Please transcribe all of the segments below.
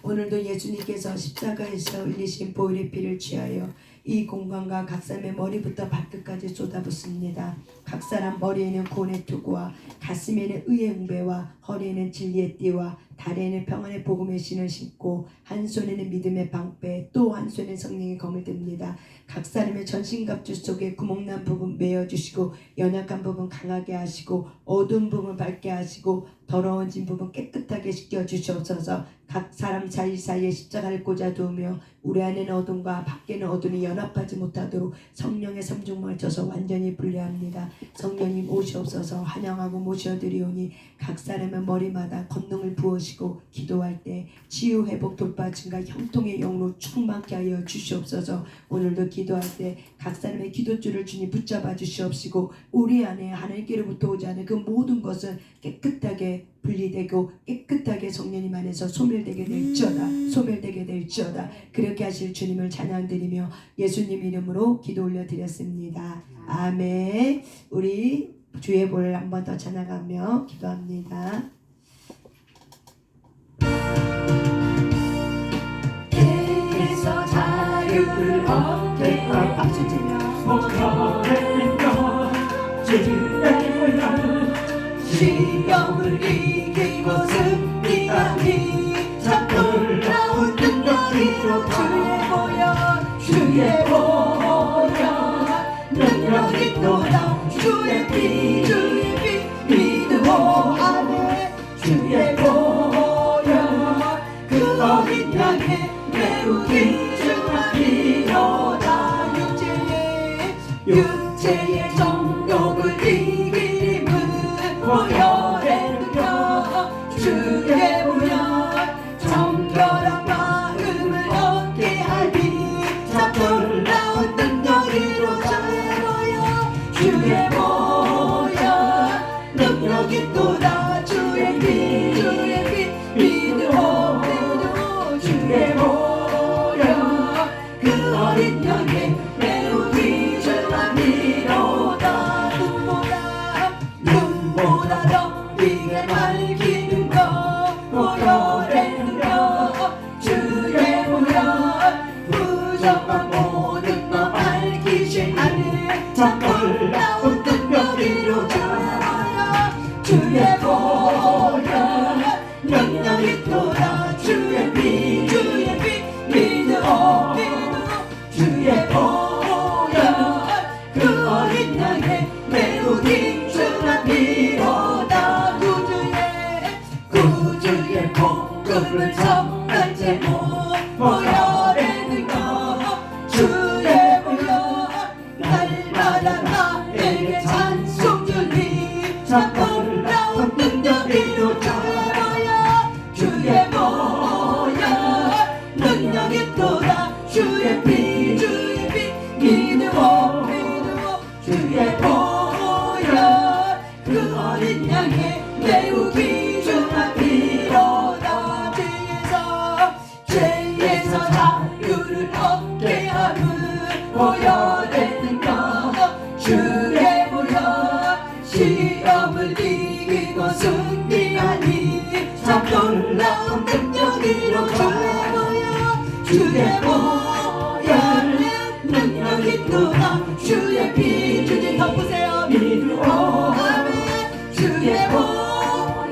오늘도 예수님께서 십자가에서 흘리신 보혈의 피를 취하여 이 공간과 각 사람의 머리부터 발끝까지 쏟아붓습니다. 각 사람 머리에는 구원의 투구와 가슴에는 의의 웅배와 허리에는 진리의 띠와 다리에는 평안의 복음의 신을 신고 한 손에는 믿음의 방패 또 한 손에는 성령의 검을 듭니다. 각 사람의 전신갑주 속에 구멍난 부분 메어주시고 연약한 부분 강하게 하시고 어두운 부분 밝게 하시고 더러워진 부분 깨끗하게 씻겨주시옵소서. 각 사람 사이사이에 십자가를 꽂아두며 우리 안에는 어둠과 밖에는 어둠이 연합하지 못하도록 성령의 삼중망을 쳐서 완전히 분리합니다. 성령님 오시옵소서. 환영하고 모셔드리오니 각 사람의 머리마다 권능을 부으시고 기도할 때 치유 회복 돌파 증가 형통의 영로 충만케 하여 주시옵소서. 오늘도 기도할 때 각 사람의 기도줄을 주님 붙잡아 주시옵시고 우리 안에 하나님께로부터 오지 않은 그 모든 것은 깨끗하게 분리되고 깨끗하게 성령님 안에서 소멸되게 될지어다. 그렇게 하실 주님을 찬양드리며 예수님 이름으로 기도 올려드렸습니다. 아멘. 우리 주의 보를 한 번 더 찬양하며 기도합니다. 죄에서 자유를 얻게 박수 치며 시험을 이기고 승리하니 참 놀라운 능력으로 주의 보혈 능력이 또다 주의 피 믿음으로 안에 주의 보혈 그 어린 양의 매우 귀중한 피로다 육체의 정욕을 이기는 보혈의 능력 주의 보혈 정결한 마음을 얻게 하니 참 놀라운 능력으로 주의 보혈 능력이 또다 주의 피 믿음으로 주의 보혈 그 어린 양의 매우 귀중한 피로다 눈보다 더 빛에 밝히는 것 보혈의 능력 주의 보혈 부정한 모든 것 밝히신 하늘 참 놀라운 능력으로 주의 보혈 능력이 또다 주의 피 믿음으로 주의 보혈 그 어린 양의 매우 귀중한 피로다 구주의 복음을 전할 제목 보혈의 능력 주의 보혈 날마다 나에게 찬송 주니 참 놀라운 능력으로 주의 보혈 능력이 또다 주의 피 믿음으로 주의 보혈 그 어린 양의 매우 귀중한 피로다 죄에서 자유를 얻게 하는 보혈의 능력 주의 보혈 시험을 이기고 승리하니 참 놀라운 능력으로 주의 보혈 능력이 또다 주의 피 주님 덮으세요 믿음으로 주의 보혈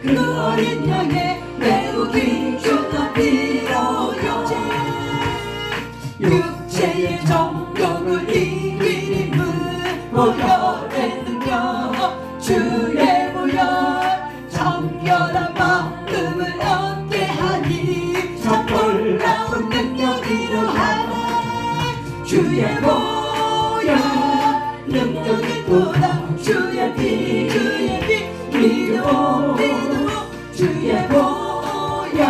그 어린 양의 매우 귀중한 피로 육체의 정욕을 이기는 보혈의 능력 주의 보혈 정결한 마음을 얻게 하니 참 놀라운 능력으로 하네 주의 보혈 능력이 또다 주의 피 믿음으로 주의 보혈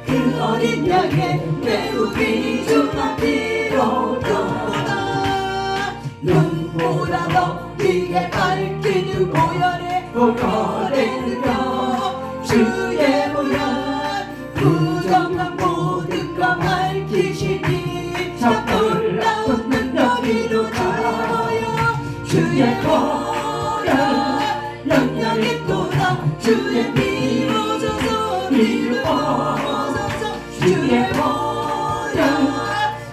그 어린 양의 매우 귀중한 피로다 눈보다 더 빛에 밝히는 보혈의 능력 주의 보혈 부정한 모든 것 밝히시니 참 놀라운 능력으로 주의 보혈 능력이 또다 주의 피로 믿음으로 주의 보혈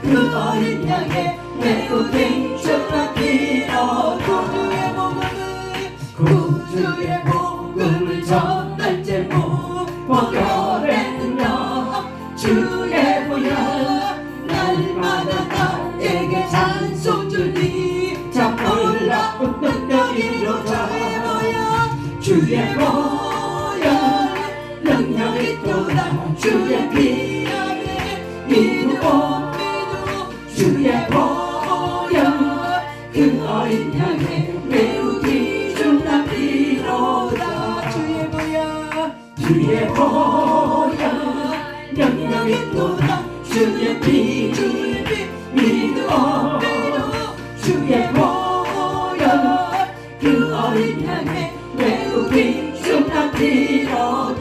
그 어린 양의 매우 갱충한 피로 구주의 복음을 전할 제목 보혈의 능력 주의 보혈 날마다 나에게 찬송 주니 참 놀라운 능력이로다 주의 보혈 능력이 또다 주의 피 안에 믿어 주의 보혈 그 어린 양의 매우 귀중한 피로다 주의 보혈 능력이 또다 주의 피 믿어 주의 보혈 그 어린 양의 매우 귀중한 피로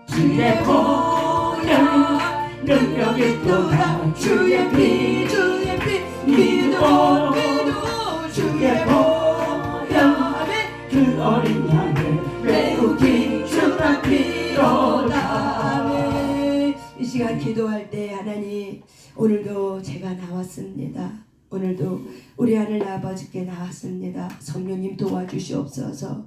주의 보혈 능력이 또다 주의 피 믿어 주의 보혈 그 어린 양의 매우 귀중한 피로다 이 시간 기도할 때 하나님 오늘도 제가 나왔습니다. 오늘도 우리 하늘 아버지께 나왔습니다. 성령님 도와주시옵소서.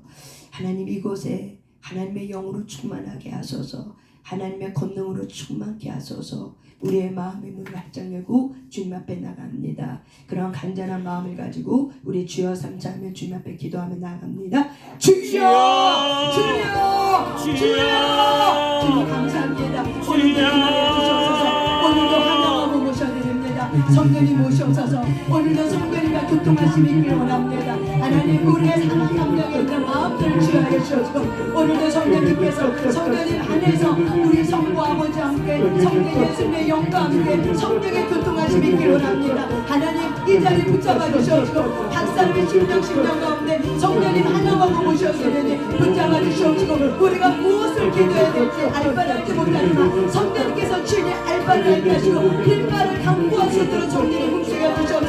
하나님 이곳에 하나님의 영으로 충만하게 하소서. 하나님의 권능으로 충만케 하소서. 우리의 마음의 문을 활짝 열고 주님 앞에 나갑니다. 그런 간절한 마음을 가지고 우리 주여 삼자하며 주님 앞에 기도하며 나갑니다. 주여 주여 주여 주님 감사합니다. 오늘도 기도해 주셔서 오늘도 환영하고 모셔드립니다. 성령님 모셔오셔서 오늘도 성령님과 교통하심이 있기를 원합니다. 하나님 우리의 사랑 감정에 있는 마음들을 취하여 주셔서 오늘도 성령님께서 성령님 안에서 우리 성부 아버지 함께 성령 예수님의 영과 함께 성령의 교통하심이 있기를 원합니다. 하나님 이 자리 붙잡아 주셔서 각 사람의 심령 가운데 성령님 환영하고 모셔오시니 붙잡아 주셔서 우리가 무엇을 기도해야 될지 알바를 알지 못하지만 성령님께서 주님 알바를 알게 하시고 필바를 강구할 수 있도록 성령님 뭉치게 주셔서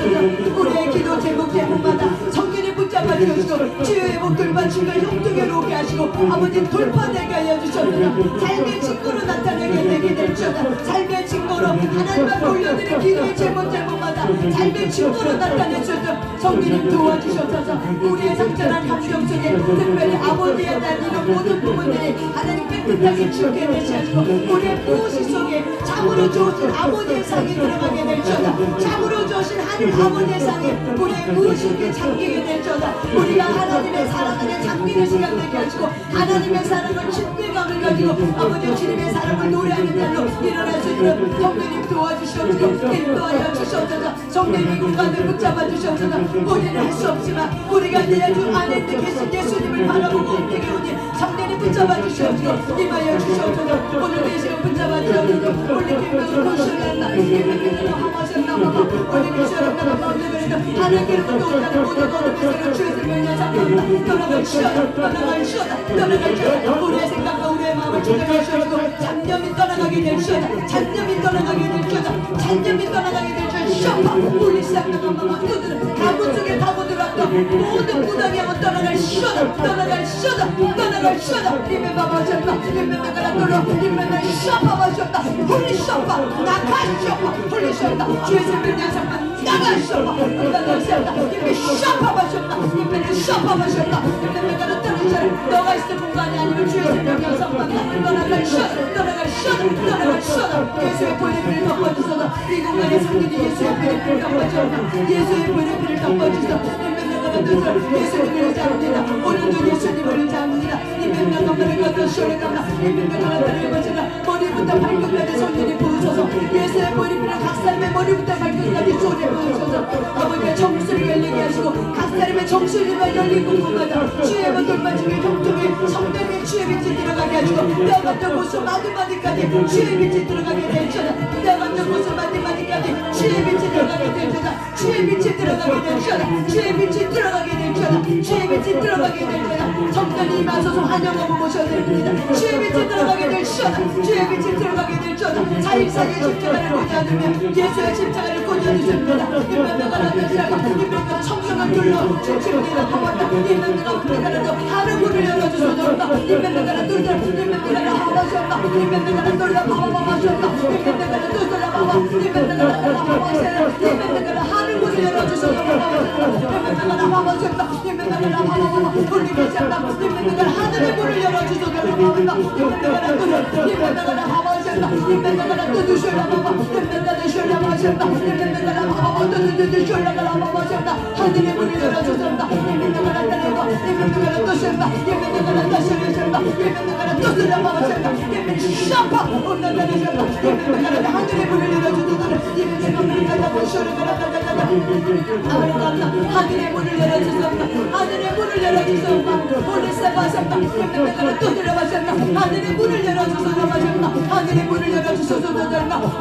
우리의 기도 제목마다 성령님 붙잡아 주시고 주의 목들과 주의 형통에 오게 하시고 아버지 돌파되게 하여 주셔서 삶의 증거로 나타내게 되게 될 주셔서 삶의 증거로 하나님 앞에 올려드린 기도의 제목마다 삶의 증거로 나타내 주셔서 성령님 도와주셔서 우리의 상처난 감정 속에 특별히 아버지의 딸 이런 모든 부분들이 하나님 깨끗하게 지우게 되시고 우리의 무엇이 속에 참으로 주신 아버지의 상이 들어가게 될 주셔서 참으로 주신 하늘 아버지의 상이 우리의 무엇이 잠기게 될 주셔서 우리가 하나님의 사랑 안에 잠기는 시간 되게 하시고 하나님의 사랑을 친밀감을 가지고 아버지 주님의 사랑을 노래하는 날로 일어날 수 있도록 성령님 도와주시옵소서. 인도하여 주시옵소서. 성령님 공간을 붙잡아 주시옵소서. 우리는 할 수 없지만 우리가 내 주 안에 있는 계신 예수님을 바라보고 움직이오니 성령님 붙잡아 주시옵소서. 임하여 주시옵소서. 오늘 이 시간 붙잡아 주시옵소서. 올리 기쁨으로 고시한다 기쁨으로 하마셨나 봐봐 올리 기시한다 봐봐 올리그래도 하늘 기름을 도우다는 모든 거룩해서 주의 생명을 잡는다 떠나갈 시어다 떠나갈 시어다 떠나갈 시어다 우리의 생각과 우리의 마음을 주장해 주시옵소서. 잔념이 떠나가게 될 시어다 잔념이 떠나가게 될 시어다 잔념이 떠나가게 될 시어다 셔파 우리 시작나가 마마 그들은 가문 속에 가고 들어왔던 모든 무당이하고 떠나갈 시어다 떠나갈 시어다 떠나갈 시어다 리메바바셨다 리메바가라 떨어 리메바 셔파 바셨다 홀리 셔파 나가 셔파 홀리 셔파 주의 생명의 상관 나가 셔파 나가 셔파 리메 셔파 바셨다 리메 셔파 바셨다 리메바가라 떨어져 너가 있을 공간이 아니면 주의 생명의 상관 떠나갈 시어다 떠나갈 시어다 떠나갈 시어다 예수의 보혈을 덮어주소서 이 공간에 성령이 예수의 보혈을 덮어주소서 예수의 보혈을 덮어주소서 예수님을 잡니다. 오늘도 예수님을 잡니다. 이 명령감을 걷어 쇼레감나 이 명령감을 걷어라 머리부터 발끝까지 손님이 부으셔서 예수의 머리부터 각 사람의 머리부터 발끝까지 손에 부으셔서 아버지의 정수를 열리게 하시고 각 사람의 정수리만 열린 곳마다 주의 것들만 중에 형통에 성령의 주의 빛이 들어가게 하시고 뼈 같은 곳을 마디마디까지 주의 빛이 들어가게 되셔서 뼈 같은 곳을 마디마디까지 주의 빛이 들어가게 되셔서 주의 빛이 들어가게 되셔서 주의 빛이 들어가게 되셔서 주의 빛이 들어가게 되셔서 성령이 임하소서 환영하고 모셔드립니다. 주의 빛이 들어가게 되셔서 주의 빛이 들어가게 되셔서 사익사의 십자가를 꽂아두며 예수의 십자가를 꽂아주십니다. 임명을 하시라고 임명을 청명하게 둘러 주님이라 하와다 이면내가 우리가라도 하늘 문을 열어주소서다 이면내가 둘러 이면내가 하와셨다 이면내가 둘러 하와마셨다 이면내가 둘러 하와 이면내가 하와셨다 이면내가 하늘 문을 열어주소서다 이면내가 하와셨다 이면내가 하와마 우리 계셨다 이면내가 하늘의 문을 열어주소서다 이면내가 둘러 이면내가 하와셨다 이면내가 두두셔라 하와 이면내가 두셔라 하와셨다 이면내가 하와 두두셔라 하와셨다 하늘의 문을 열어주소서다 이면내가 나타내고 이면내가 두셨다 이면내가 다시셨다 이면내가 두드려 하와셨다 이면내가 샤파 온난다리셨다 이면내가 하늘의 문을 열어주소서다 이면내가 두셔라 아버지가 하늘의 문을 열어주소서다 하늘의 문을 열어주소서다 홀리 세바셨다 이면내가 두드려 하셨다 하늘의 문을 열어주소서다 하늘의 문을 열어주소서다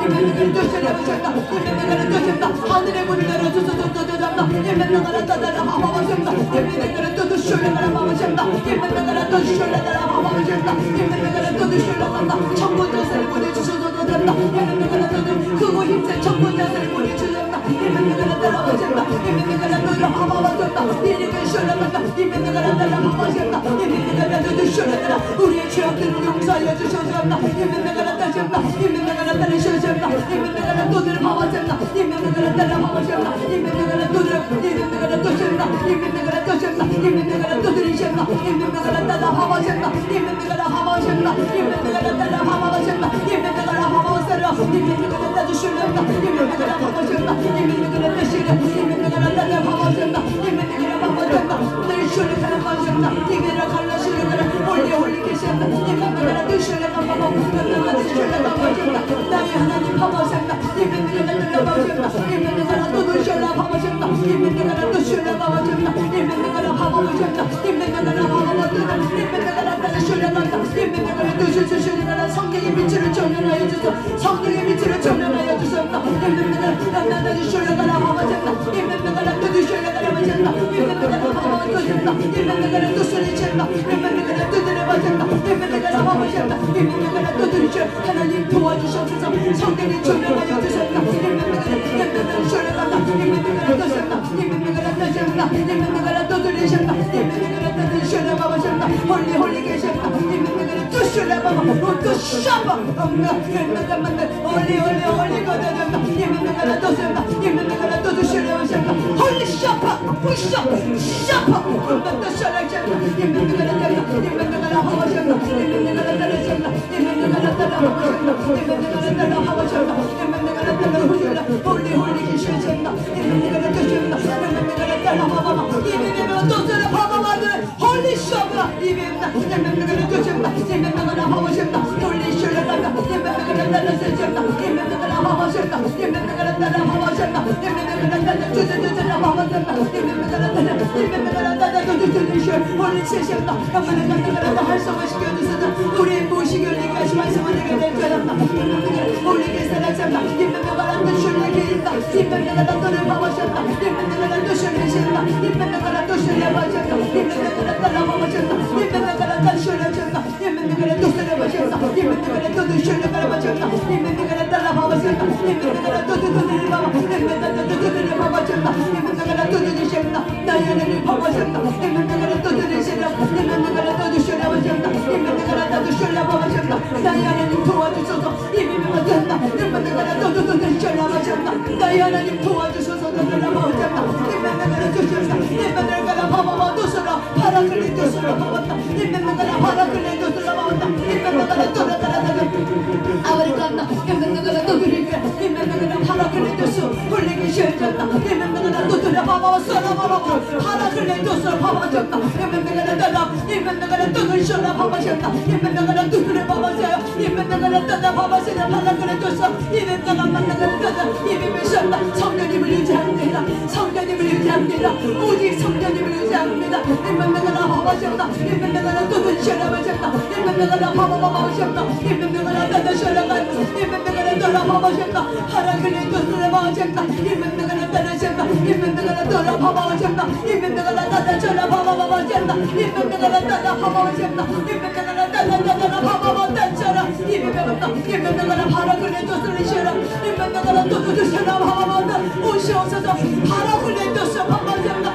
이면내가 두셔라 하셨다 이면내가 두셨다 하늘의 문을 열어주소서다 이면내가 따다라 하와셨다 이면내가 두드셔라 하와셨다 이면내가 두셔라 하와셨다 이면내가 두드셔라 천군 자세를 보내주소서다 이면내가 크고 힘센 천군 자세를 보내주소서다 이면내가 따라오셨다 이면내가 너를 하와셨다 이리가 쇼라간다 이면내가 따라 하와셨다 이면내가 두드셔라 우리의 죄악들을 용서하여 주소서다 이면내가 따셨다 이면내가 따르셔졌다 이면내가 너를 하와셨다 이면내가 따라 하와셨다 이면내가 너를 이면내가 두셨다 이면내가 두셨다 이면내가 두드리셨다 이면내가 따라 하와셨다 이면내가 하와셨다 이면내가 따라 하와셨다 이면내가 하와셨다 이면내가 따주셨다 이면내가 하와셨다 이면내가 따시라 이면내가 따라 하와셨다 이면내가 하와셨다 늘 쇼리카라 하와셨다 이게라 갈라시르가라 홀리 계셨다 이면내가 두시라가 하와셨다 두시라가 하와셨다 나의 하나님 하와셨다 이면내가 하와셨다 이면내가 두시라 하와셨다 이면내가 두시라 하와셨다 이면내가 하와셨다 이면내가 하와셨다 이면내가 따시라가 이면내가 두시라 성령의 빛을 전하여 주소 성령의 빛을 전하여 주소서 이면내가 나주시라가 하와셨다 이면내가 두시라가 하와셨다 이면내가 하와셨다 이면내가 두시리쳤다 이면내가 두드려봤다 이면내가 하와셨다 이면내가 두드리셔 하나님 도와주셔서 성령의 전하여 주셨다 이면내가 쇼라간다 이면내가 두셨다 이면내가 두셨다 이면내가 두드리셨다 이면내가 두드리셔라 하와셨다 홀리 계셨다 이면내가 두시라가 두샤바 엄마 이면내가 만나 홀리 거다졌다 이면내가 두셨다 이면내가 두드시라 하셨다 홀리 샤파 부셔 샤파 엄마 두셔라셨다 이면내가 나셨다 이면내가 하와셨다 이면내가 나타나셨다 이면내가 나타나셨다 이면내가 나타나셨다 이면내가 나타나셨다 홀리 계셨다 이면내가 두셨다 이면내가 나타나셨다 이면내가 두셔라 바바바들 홀리 샤바 이면내가 두셨다 이면내가 나하셨다 홀리 샤라가 이면내가 나타나셨다 이면내가 나하셨다 이면내가 나타나셨다 이면내가 나타나셨다 바바바들 이면내가 나타나셨다 홀리 세셨다 엄마가 활성화시켜주셔서 우리의 무엇이 열리게 하시 말씀을 내게 될 줄 알았다 홀리게 살아졌다 이면내가 나타나셨다 이면내가 나타나셨다 이면내가 나타나셨다 이면내가 나타나셨다 이면내가 나타나셨다 이면내가 나타나셨다 이면내가 나타나셨다 이면내가 나타나셨다 이면내가 나타나셨다 이면내가 나타나셨다 나의 하나님 하와셨다 이면내가 나타나셨다 이면내가 나타나셨다 이면내가 나타나셨다 나의 하나님 도와주소서 이면내가 된다 이면내가 나타나셨다 나의 하나님 도와주소서 나타나셨다 이면내가 나타나셨다 이면내가 나타나셨다 파라클리토스라 먹었다 이면내가 파라클리토스라 먹었다 이면내가 나타나셨다 아버리간다 이면내가 나타나셨다 이면내가 파라클리토스 홀리기 시작했다 이면내가 나타나셨다 파라클리토스라 먹었다 이면내가 나타나 이면내가 나타나셨다 파마셨다 이면내가 나타나셨다 이면내가 나타나셨다 파라클리토스 이면내가 만나셨다 이면내가 성령님을 의지합니다 성령님을 의지합니다 오직 성령님을 의지합니다 이면내가 나하셨다 이면내가 나타나셨다 이면내가 나하셨다 이면내가 나타나셨다 이면내가 나타나셨다 파라클리토스라 먹었다 이면내가 나타나셨다 이면내가 나타나셨다 이면내가 나타나셨다 먹었다 이면내가 나타나셨다 이면내가 나타나셨다 이면내가 파라클리토스를 쉬라 이면내가 나타나셨다 오시옵소서 파라클리토스 먹었다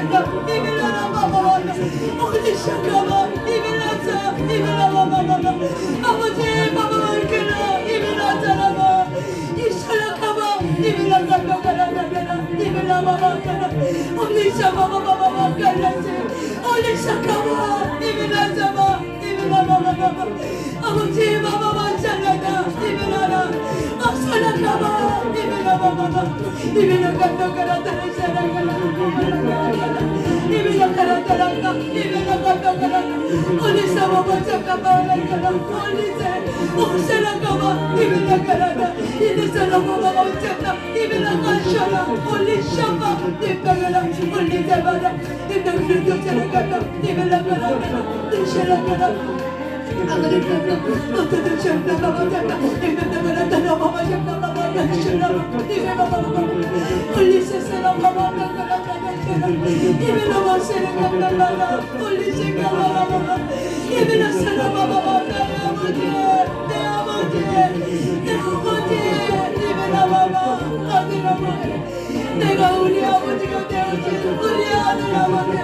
내가 우리 아버지가 되어준 우리 아들 아버지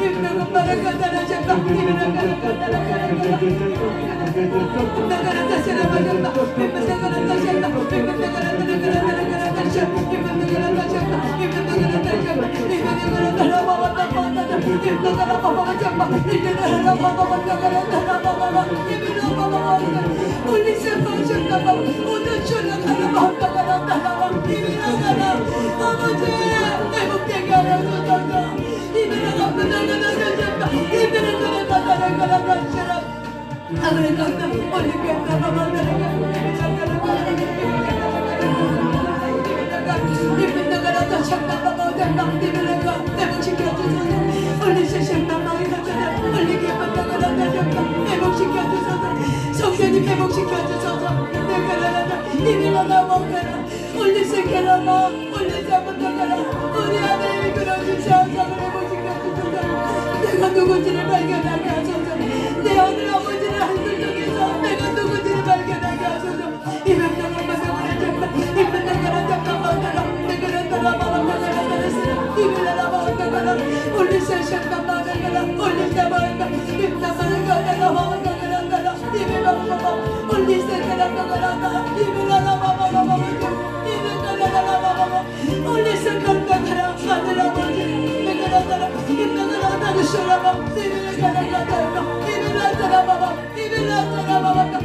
임명은 말을 갖다라 잡다 임명은 말을 갖다라 성전이 회복시켜주소서. 우리 안에 이끌어주셔서 내가 누군지를 발견하게 하소서. 내 아들 아버지를 한글 중에서 내가 누군지를 발견하게 하소서. 이 명령을 마상을 잡다 이 명령을 잡다 마다라 내가 따라마라 마다라 따라서라 이밀라라 마다라 올리세션다 마다라 올리다 마다 입나마를 가다라 마다라 따라 이밀라라 올리세션다 마다라 이밀라라 마다라 이밀라라 마다라 올리세션다 마다라 마다라 내가 따라 입나마라 따라서라 이밀라라 가다라 이밀라라 마다라 이밀라라 마다라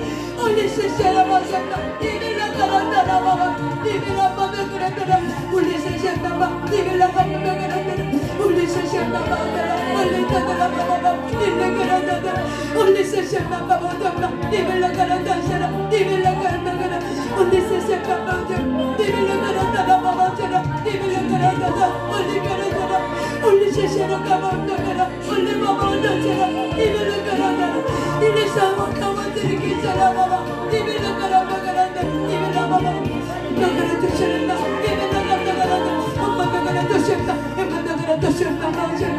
올리세션다 마다라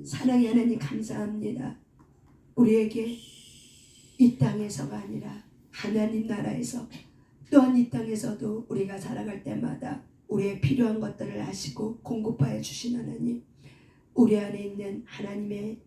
사랑의 하나님 감사합니다. 우리에게 이 땅에서가 아니라 하나님 나라에서 또한 이 땅에서도 우리가 살아갈 때마다 우리의 필요한 것들을 아시고 공급하여 주신 하나님, 우리 안에 있는 하나님의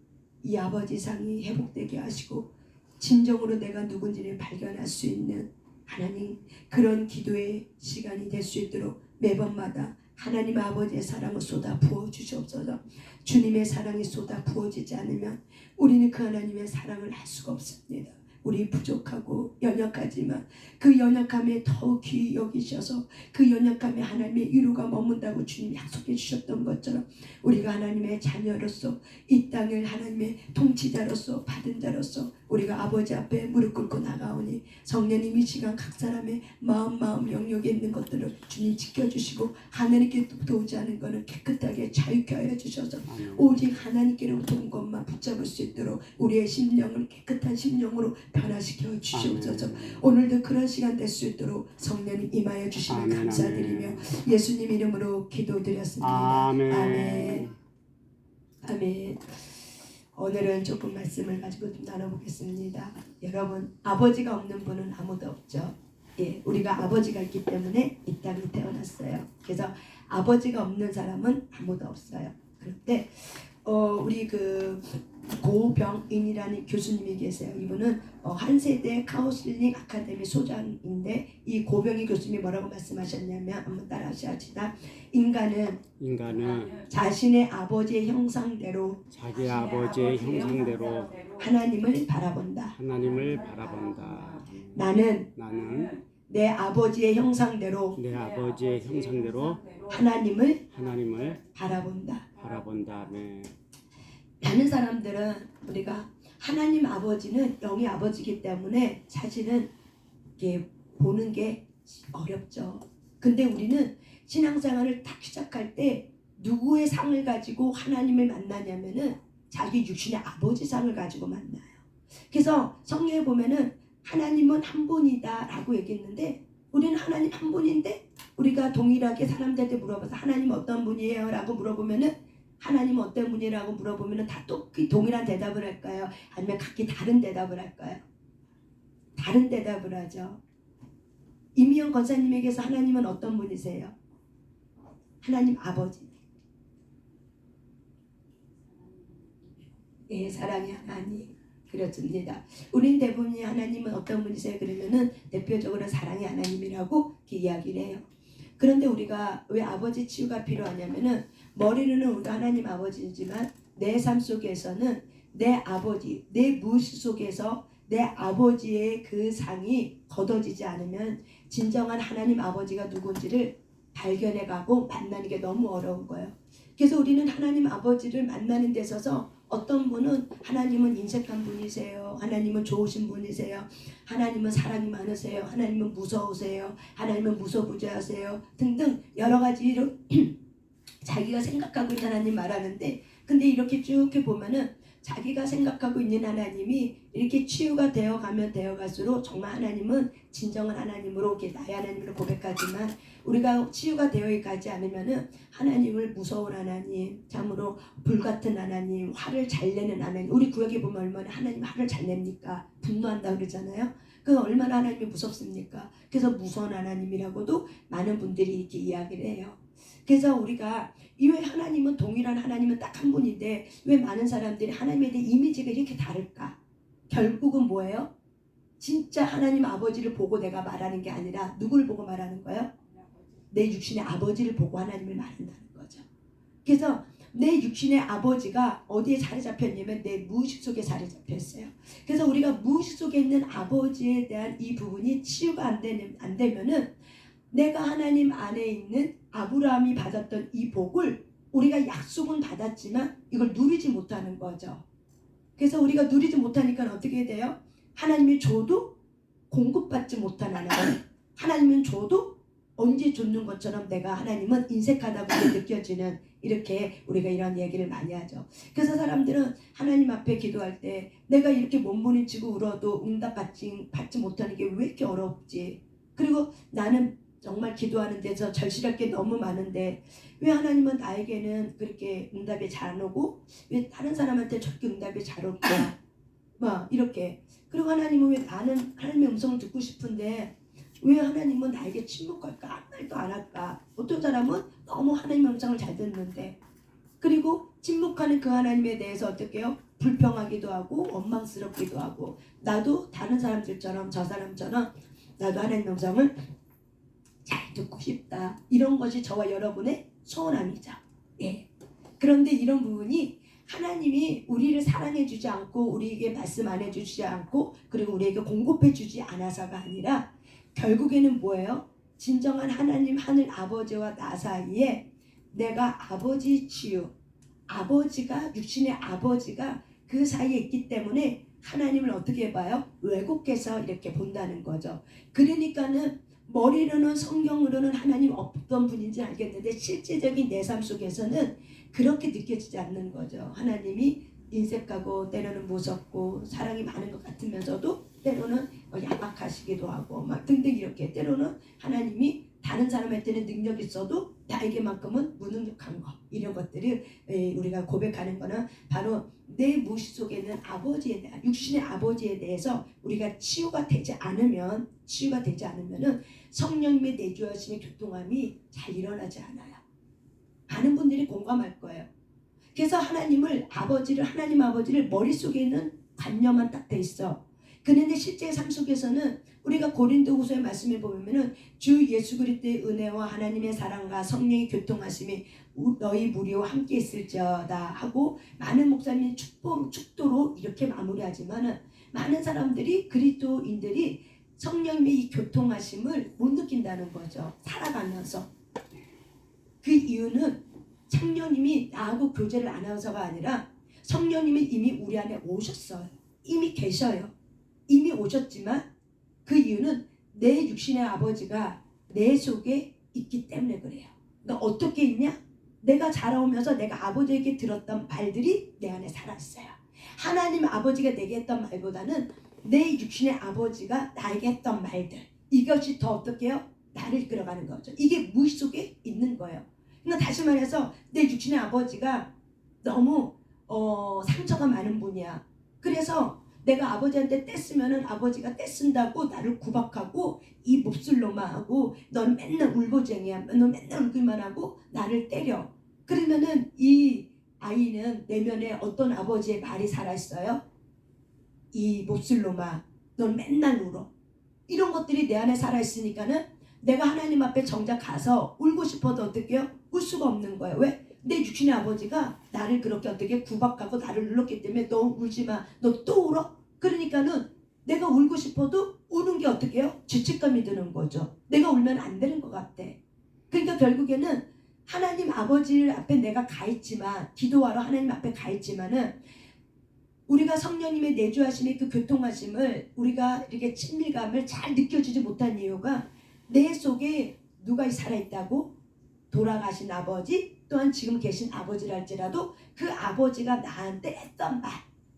이 아버지상이 회복되게 하시고 진정으로 내가 누군지를 발견할 수 있는 하나님, 그런 기도의 시간이 될 수 있도록 매번마다 하나님 아버지의 사랑을 쏟아 부어 주시옵소서. 주님의 사랑이 쏟아 부어지지 않으면 우리는 그 하나님의 사랑을 할 수가 없습니다. 우리 부족하고 연약하지만 그 연약함에 더욱 귀히 여기셔서 그 연약함에 하나님의 위로가 머문다고 주님 약속해 주셨던 것처럼 우리가 하나님의 자녀로서 이 땅을 하나님의 통치자로서 받은 자로서 우리가 아버지 앞에 무릎 꿇고 나가오니 성령님 이 시간 각 사람의 마음 영역에 있는 것들을 주님 지켜주시고 하나님께로부터 오지 않은 것을 깨끗하게 자유케 하여 주셔서 오직 하나님께로부터 온 것만 붙잡을 수 있도록 우리의 심령을 깨끗한 심령으로 변화시켜 주시옵소서. 오늘도 그런 시간 될 수 있도록 성령님 임하여 주시면 감사드리며 예수님 이름으로 기도드렸습니다. 아멘. 아멘. 오늘은 조금 말씀을 가지고 좀 나눠보겠습니다. 여러분, 아버지가 없는 분은 아무도 없죠. 예, 우리가 아버지가 있기 때문에 이 땅에 태어났어요. 그래서 아버지가 없는 사람은 아무도 없어요. 그런데 우리 그 고병인이라는 교수님이 계세요. 이분은 한 세대 카우슬링 아카데미 소장인데 이 고병인 교수님이 뭐라고 말씀하셨냐면 한번 따라하시다. 인간은 자신의 아버지의 형상대로 자기 아버지의 형상대로 하나님을 바라본다. 나는 내 아버지의 형상대로 하나님을 바라본다. 네. 많은 사람들은 우리가 하나님 아버지는 영의 아버지이기 때문에 사실은 이렇게 보는 게 어렵죠. 근데 우리는 신앙생활을 딱 시작할 때 누구의 상을 가지고 하나님을 만나냐면은 자기 육신의 아버지 상을 가지고 만나요. 그래서 성경에 보면은 하나님은 한 분이다 라고 얘기했는데 우리는 하나님 한 분인데 우리가 동일하게 사람들한테 물어봐서 하나님 어떤 분이에요? 라고 물어보면은 하나님 어떤 분이라고 물어보면은 다 동일한 대답을 할까요? 아니면 각기 다른 대답을 할까요? 다른 대답을 하죠. 이미영 권사님에게서 하나님은 어떤 분이세요? 하나님 아버지. 예, 사랑의 하나님. 그렇습니다. 우린 대부분이 하나님은 어떤 분이세요? 그러면은 대표적으로 사랑의 하나님이라고 이야기를 해요. 그런데 우리가 왜 아버지 치유가 필요하냐면은 머리로는 우리가 하나님 아버지지만 내 삶 속에서는 내 아버지, 내 무의식 속에서 내 아버지의 그 상이 걷어지지 않으면 진정한 하나님 아버지가 누군지를 발견해가고 만나는 게 너무 어려운 거예요. 그래서 우리는 하나님 아버지를 만나는 데 있어서 어떤 분은 하나님은 인색한 분이세요. 하나님은 좋으신 분이세요. 하나님은 사랑이 많으세요. 하나님은 무서우세요. 하나님은 무소부재하세요. 등등 여러 가지로 자기가 생각하고 있는 하나님 말하는데 근데 이렇게 쭉 해보면은 자기가 생각하고 있는 하나님이 이렇게 치유가 되어가면 되어갈수록 정말 하나님은 진정한 하나님으로 나의 하나님으로 고백하지만 우리가 치유가 되어가지 않으면은 하나님을 무서운 하나님, 참으로 불같은 하나님, 화를 잘 내는 하나님. 우리 구역에 보면 얼마나 하나님 화를 잘 냅니까? 분노한다 그러잖아요. 그 얼마나 하나님이 무섭습니까? 그래서 무서운 하나님이라고도 많은 분들이 이렇게 이야기를 해요. 그래서 우리가 왜 하나님은 동일한 하나님은 딱 한 분인데 왜 많은 사람들이 하나님에 대한 이미지가 이렇게 다를까? 결국은 뭐예요? 진짜 하나님 아버지를 보고 내가 말하는 게 아니라 누굴 보고 말하는 거예요? 내 육신의 아버지를 보고 하나님을 말한다는 거죠. 그래서 내 육신의 아버지가 어디에 자리 잡혔냐면 내 무의식 속에 자리 잡혔어요. 그래서 우리가 무의식 속에 있는 아버지에 대한 이 부분이 치유가 안 되면은 내가 하나님 안에 있는 아브라함이 받았던 이 복을 우리가 약속은 받았지만 이걸 누리지 못하는 거죠. 그래서 우리가 누리지 못하니까 어떻게 돼요? 하나님이 줘도 공급받지 못하는 거예요. 하나님은 줘도 언제 줬는 것처럼 내가 하나님은 인색하다고 느껴지는 이렇게 우리가 이런 얘기를 많이 하죠. 그래서 사람들은 하나님 앞에 기도할 때 내가 이렇게 몸부림치고 울어도 응답받지 못하는 게 왜 이렇게 어렵지? 그리고 나는 정말 기도하는 데서 절실할 게 너무 많은데 왜 하나님은 나에게는 그렇게 응답이 잘 안 오고 왜 다른 사람한테 저렇게 응답이 잘 올까? 막 이렇게. 그리고 하나님은 왜 나는 하나님의 음성을 듣고 싶은데 왜 하나님은 나에게 침묵할까? 아무 말도 안 할까? 어떤 사람은 너무 하나님의 음성을 잘 듣는데 그리고 침묵하는 그 하나님에 대해서 어떻게 해요? 불평하기도 하고 원망스럽기도 하고 나도 다른 사람들처럼 저 사람처럼 나도 하나님의 음성을 잘 듣고 싶다. 이런 것이 저와 여러분의 소원함이죠. 예. 그런데 이런 부분이 하나님이 우리를 사랑해 주지 않고 우리에게 말씀 안 해주지 않고 그리고 우리에게 공급해 주지 않아서가 아니라 결국에는 뭐예요? 진정한 하나님 하늘 아버지와 나 사이에 내가 아버지 치유 아버지가 육신의 아버지가 그 사이에 있기 때문에 하나님을 어떻게 봐요? 왜곡해서 이렇게 본다는 거죠. 그러니까는 머리로는 성경으로는 하나님 어떤 분인지 알겠는데 실제적인 내 삶 속에서는 그렇게 느껴지지 않는 거죠. 하나님이 인색하고 때로는 무섭고 사랑이 많은 것 같으면서도 때로는 야박하시기도 하고 막 등등 이렇게 때로는 하나님이 다른 사람한테는 능력이 있어도 나에게만큼은 무능력한 거 이런 것들을 우리가 고백하는 거는 바로 내 무시 속에는 아버지에 대한 육신의 아버지에 대해서 우리가 치유가 되지 않으면은 성령님의 내주하심의 교통함이 잘 일어나지 않아요. 많은 분들이 공감할 거예요. 그래서 하나님 아버지를 머릿속에 있는 관념만 딱 돼 있어. 그런데 실제 삶 속에서는 우리가 고린도후서의 말씀에 보면은 주 예수 그리스도의 은혜와 하나님의 사랑과 성령의 교통하심이 너희 무리와 함께 있을지어다 하고 많은 목사님이 축도로 이렇게 마무리하지만은 많은 사람들이 그리스도인들이 성령님의 이 교통하심을 못 느낀다는 거죠. 살아가면서. 그 이유는 성령님이 나하고 교제를 안 하셔서가 아니라 성령님이 이미 우리 안에 오셨어요. 이미 계셔요. 이미 오셨지만 그 이유는 내 육신의 아버지가 내 속에 있기 때문에 그래요. 그러니까 어떻게 있냐? 내가 자라오면서 내가 아버지에게 들었던 말들이 내 안에 살아있어요. 하나님 아버지가 내게 했던 말보다는 내 육신의 아버지가 나에게 했던 말들 이것이 더 어떻게 해요? 나를 이끌어가는 거죠. 이게 무의식 속에 있는 거예요. 그러니까 다시 말해서 내 육신의 아버지가 너무 상처가 많은 분이야. 그래서 내가 아버지한테 떼쓰면은 아버지가 떼쓴다고 나를 구박하고 이 몹쓸놈아 하고 너는 맨날 울보쟁이야. 너 맨날 울기만 하고 나를 때려. 그러면은 이 아이는 내면에 어떤 아버지의 말이 살아있어요? 이 몹쓸놈아 넌 맨날 울어. 이런 것들이 내 안에 살아있으니까는 내가 하나님 앞에 정작 가서 울고 싶어도 어떻게 해요? 울 수가 없는 거예요. 왜? 내 육신의 아버지가 나를 그렇게 어떻게 구박하고 나를 눌렀기 때문에 너 울지마. 너 또 울어? 그러니까는 내가 울고 싶어도 우는 게 어떻게 해요? 죄책감이 드는 거죠. 내가 울면 안 되는 것 같아. 그러니까 결국에는 하나님 아버지 앞에 내가 가 있지만 기도하러 하나님 앞에 가 있지만은 우리가 성령님의 내주하심의 그 교통하심을 우리가 이렇게 친밀감을 잘 느껴지지 못한 이유가 내 속에 누가 살아있다고? 돌아가신 아버지 또한 지금 계신 아버지랄지라도 그 아버지가 나한테 했던 말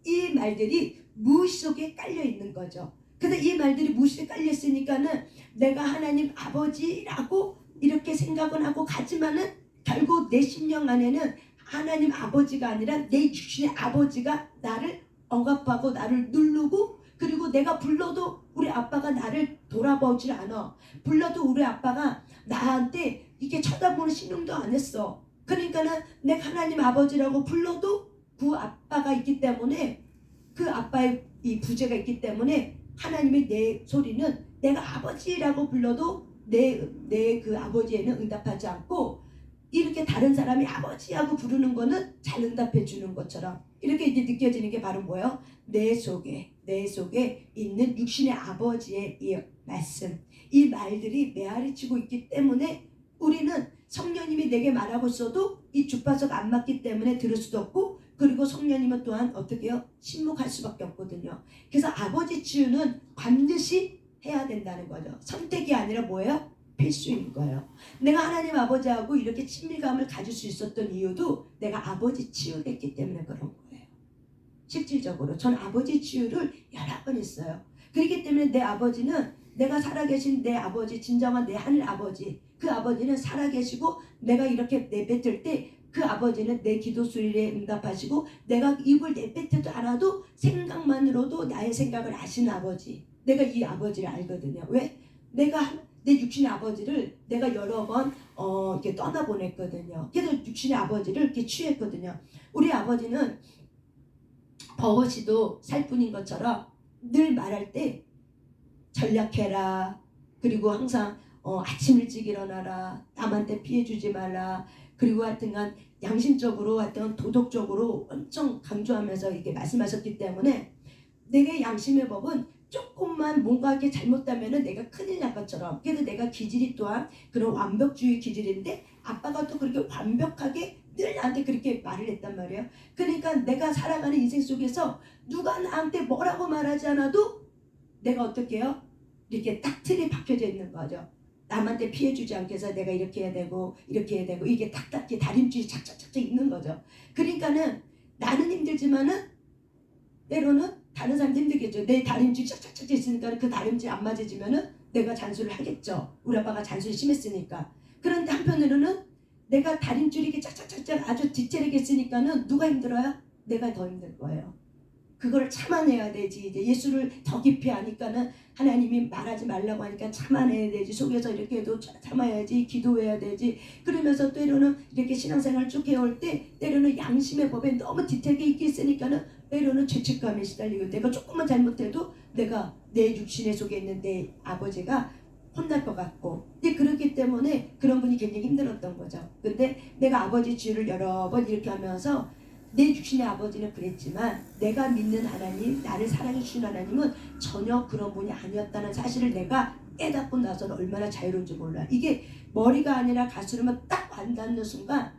이 말들이 무의식 속에 깔려 있는 거죠. 그래서 이 말들이 무의식에 깔려 있으니까는 내가 하나님 아버지라고 이렇게 생각은 하고 가지만은 결국 내 심령 안에는 하나님 아버지가 아니라 내 육신의 아버지가 나를 억압하고 나를 누르고 그리고 내가 불러도 우리 아빠가 나를 돌아보질 않아. 불러도 우리 아빠가 나한테 이렇게 쳐다보는 신용도 안 했어. 그러니까는 내가 하나님 아버지라고 불러도 그 아빠가 있기 때문에 그 아빠의 이 부재가 있기 때문에 하나님의 내 소리는 내가 아버지라고 불러도 내 그 아버지에는 응답하지 않고 이렇게 다른 사람이 아버지하고 부르는 거는 잘 응답해 주는 것처럼 이렇게 이제 느껴지는 게 바로 뭐예요? 내 속에 있는 육신의 아버지의 이 말씀 이 말들이 메아리치고 있기 때문에 우리는 성령님이 내게 말하고 있어도 이 주파수가 안 맞기 때문에 들을 수도 없고 그리고 성령님은 또한 어떻게 해요? 침묵할 수밖에 없거든요. 그래서 아버지 치유는 반드시 해야 된다는 거죠. 선택이 아니라 뭐예요? 필수인 거예요. 내가 하나님 아버지하고 이렇게 친밀감을 가질 수 있었던 이유도 내가 아버지 치유를 했기 때문에 그런 거예요. 실질적으로 전 아버지 치유를 여러 번 했어요. 그렇기 때문에 내 아버지는 내가 살아계신 내 아버지 진정한 내 하늘 아버지 그 아버지는 살아계시고 내가 이렇게 내뱉을 때 그 아버지는 내 기도 소리에 응답하시고 내가 입을 내뱉지도 않아도 생각만으로도 나의 생각을 아시는 아버지 내가 이 아버지를 알거든요. 왜? 내가 내 육신의 아버지를 내가 여러 번 이렇게 떠나보냈거든요. 그래서 육신의 아버지를 이렇게 취했거든요. 우리 아버지는 버거시도 살뿐인 것처럼 늘 말할 때 전략해라. 그리고 항상 아침 일찍 일어나라. 남한테 피해주지 말라. 그리고 하여튼간 양심적으로 하여튼 도덕적으로 엄청 강조하면서 이렇게 말씀하셨기 때문에 내게 양심의 법은 조금만 뭔가 이렇게 잘못하면은 내가 큰일 날 것처럼. 그래도 내가 기질이 또한 그런 완벽주의 기질인데 아빠가 또 그렇게 완벽하게 늘 나한테 그렇게 말을 했단 말이에요. 그러니까 내가 살아가는 인생 속에서 누가 나한테 뭐라고 말하지 않아도 내가 어떻게 해요? 이렇게 딱 틀이 박혀져 있는 거죠. 남한테 피해주지 않게 해서 내가 이렇게 해야 되고 이렇게 해야 되고 이게 딱딱히 다림줄이 착착착착 있는 거죠. 그러니까는 나는 힘들지만은 때로는 다른 사람도 힘들겠죠. 내 다림줄이 착착착 있으니까 그 다림줄 안 맞아지면은 내가 잔소리를 하겠죠. 우리 아빠가 잔소리 심했으니까. 그런데 한편으로는 내가 다림줄이 이렇게 착착착착 아주 뒷자리게 있으니까는 누가 힘들어요? 내가 더 힘들 거예요. 그걸 참아내야 되지. 이제 예수를 더 깊이 아니까는 하나님이 말하지 말라고 하니까 참아내야 되지. 속에서 이렇게 해도 참아야지. 기도해야 되지. 그러면서 때로는 이렇게 신앙생활 쭉 해올 때 때로는 양심의 법에 너무 디테일하게 있게 있으니까는 때로는 죄책감에 시달리고 내가 조금만 잘못해도 내가 내 육신의 속에 있는 내 아버지가 혼날 것 같고. 근데 그렇기 때문에 그런 분이 굉장히 힘들었던 거죠. 근데 내가 아버지 주의를 여러 번 이렇게 하면서 내 육신의 아버지는 그랬지만 내가 믿는 하나님, 나를 사랑해 주신 하나님은 전혀 그런 분이 아니었다는 사실을 내가 깨닫고 나서는 얼마나 자유로운지 몰라. 이게 머리가 아니라 가슴으로 딱 와닿는 순간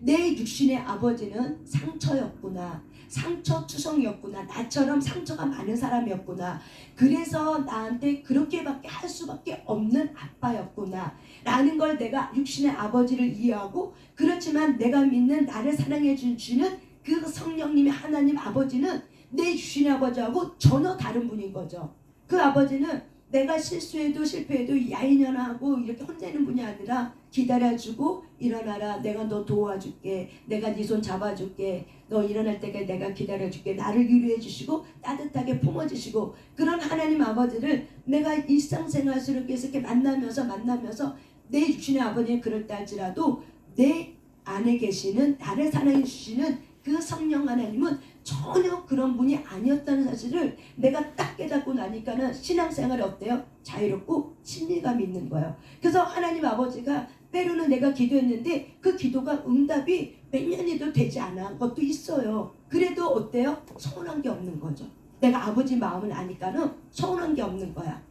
내 육신의 아버지는 상처였구나. 상처투성이었구나. 나처럼 상처가 많은 사람이었구나. 그래서 나한테 그렇게밖에 할 수밖에 없는 아빠였구나 라는 걸 내가 육신의 아버지를 이해하고, 그렇지만 내가 믿는 나를 사랑해 주시는 그 성령님의 하나님 아버지는 내 육신의 아버지하고 전혀 다른 분인 거죠. 그 아버지는 내가 실수해도 실패해도 야인연하고 이렇게 혼자 있는 분이 아니라 기다려주고, 일어나라, 내가 너 도와줄게, 내가 네 손 잡아줄게, 너 일어날 때까지 내가 기다려줄게, 나를 위로해 주시고 따뜻하게 품어주시고, 그런 하나님 아버지를 내가 일상생활 속에서 이렇게 만나면서 내 육신의 아버지는 그럴다 할지라도 내 안에 계시는 나를 사랑해 주시는 그 성령 하나님은 전혀 그런 분이 아니었다는 사실을 내가 딱 깨닫고 나니까는 신앙생활이 어때요? 자유롭고 친밀감이 있는 거예요. 그래서 하나님 아버지가 때로는 내가 기도했는데 그 기도가 응답이 몇 년이도 되지 않은 것도 있어요. 그래도 어때요? 서운한 게 없는 거죠. 내가 아버지 마음을 아니까는 서운한 게 없는 거야.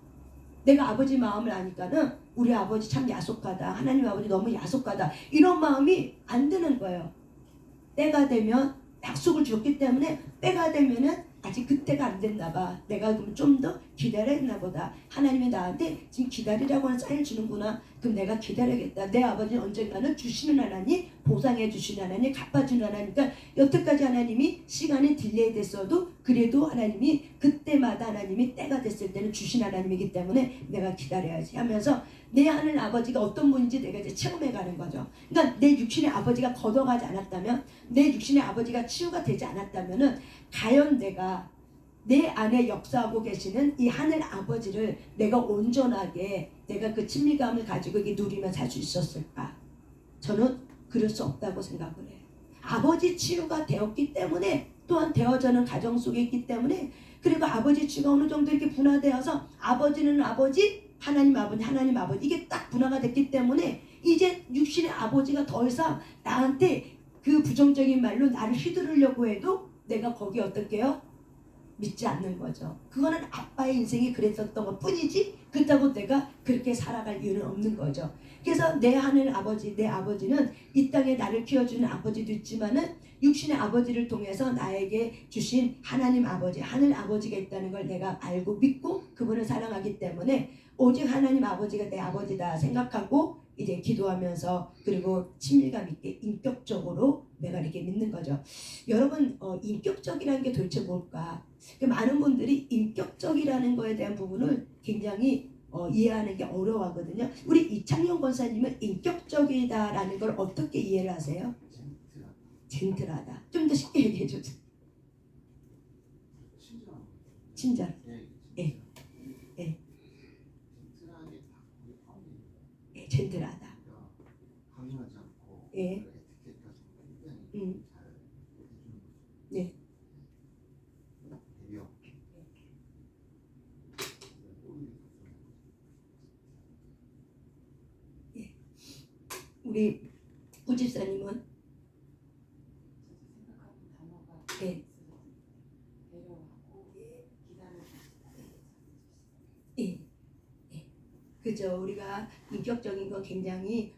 내가 아버지 마음을 아니까는 우리 아버지 참 야속하다, 하나님 아버지 너무 야속하다, 이런 마음이 안 드는 거예요. 때가 되면, 약속을 줬기 때문에 때가 되면은 아직 그때가 안 됐나 봐. 내가 그럼 좀 더 기다려야 했나 보다. 하나님이 나한테 지금 기다리라고 하는 사인을 주는구나. 그럼 내가 기다려야겠다. 내 아버지는 언젠가는 주시는 하나님, 보상해 주시는 하나님, 갚아주는 하나니까 여태까지 하나님이 시간이 딜레이 됐어도 그래도 하나님이 그때마다 하나님이 때가 됐을 때는 주신 하나님이기 때문에 내가 기다려야지 하면서 내 하늘 아버지가 어떤 분인지 내가 이제 체험해 가는 거죠. 그러니까 내 육신의 아버지가 걷어가지 않았다면, 내 육신의 아버지가 치유가 되지 않았다면은 과연 내가 내 안에 역사하고 계시는 이 하늘 아버지를 내가 온전하게 내가 그 친밀감을 가지고 이게 누리며 살 수 있었을까? 저는 그럴 수 없다고 생각을 해요. 아버지 치유가 되었기 때문에, 또한 되어져는 가정 속에 있기 때문에, 그리고 아버지 치유가 어느 정도 이렇게 분화되어서 아버지는 아버지, 하나님 아버지, 하나님 아버지, 이게 딱 분화가 됐기 때문에 이제 육신의 아버지가 더 이상 나한테 그 부정적인 말로 나를 휘두르려고 해도 내가 거기 어떻게 해요? 믿지 않는 거죠. 그거는 아빠의 인생이 그랬었던 것 뿐이지 그렇다고 내가 그렇게 살아갈 이유는 없는 거죠. 그래서 내 하늘 아버지, 내 아버지는 이 땅에 나를 키워주는 아버지도 있지만은 육신의 아버지를 통해서 나에게 주신 하나님 아버지, 하늘 아버지가 있다는 걸 내가 알고 믿고 그분을 사랑하기 때문에 오직 하나님 아버지가 내 아버지다 생각하고 이제 기도하면서, 그리고 친밀감 있게 인격적으로 내가 이렇게 믿는 거죠. 여러분, 인격적이라는 게 도대체 뭘까? 많은 분들이 인격적이라는 거에 대한 부분을 굉장히 이해하는 게 어려워하거든요. 우리 이창용 권사님은 인격적이다라는 걸 어떻게 이해를 하세요? 젠틀하다. 좀 더 쉽게 얘기해 주세요. 친절. 예. 예. 예, 젠틀하다. 예. 네. 우리 우집사님은 예. 예. 예. 그죠. 우리가 인격적인 거 굉장히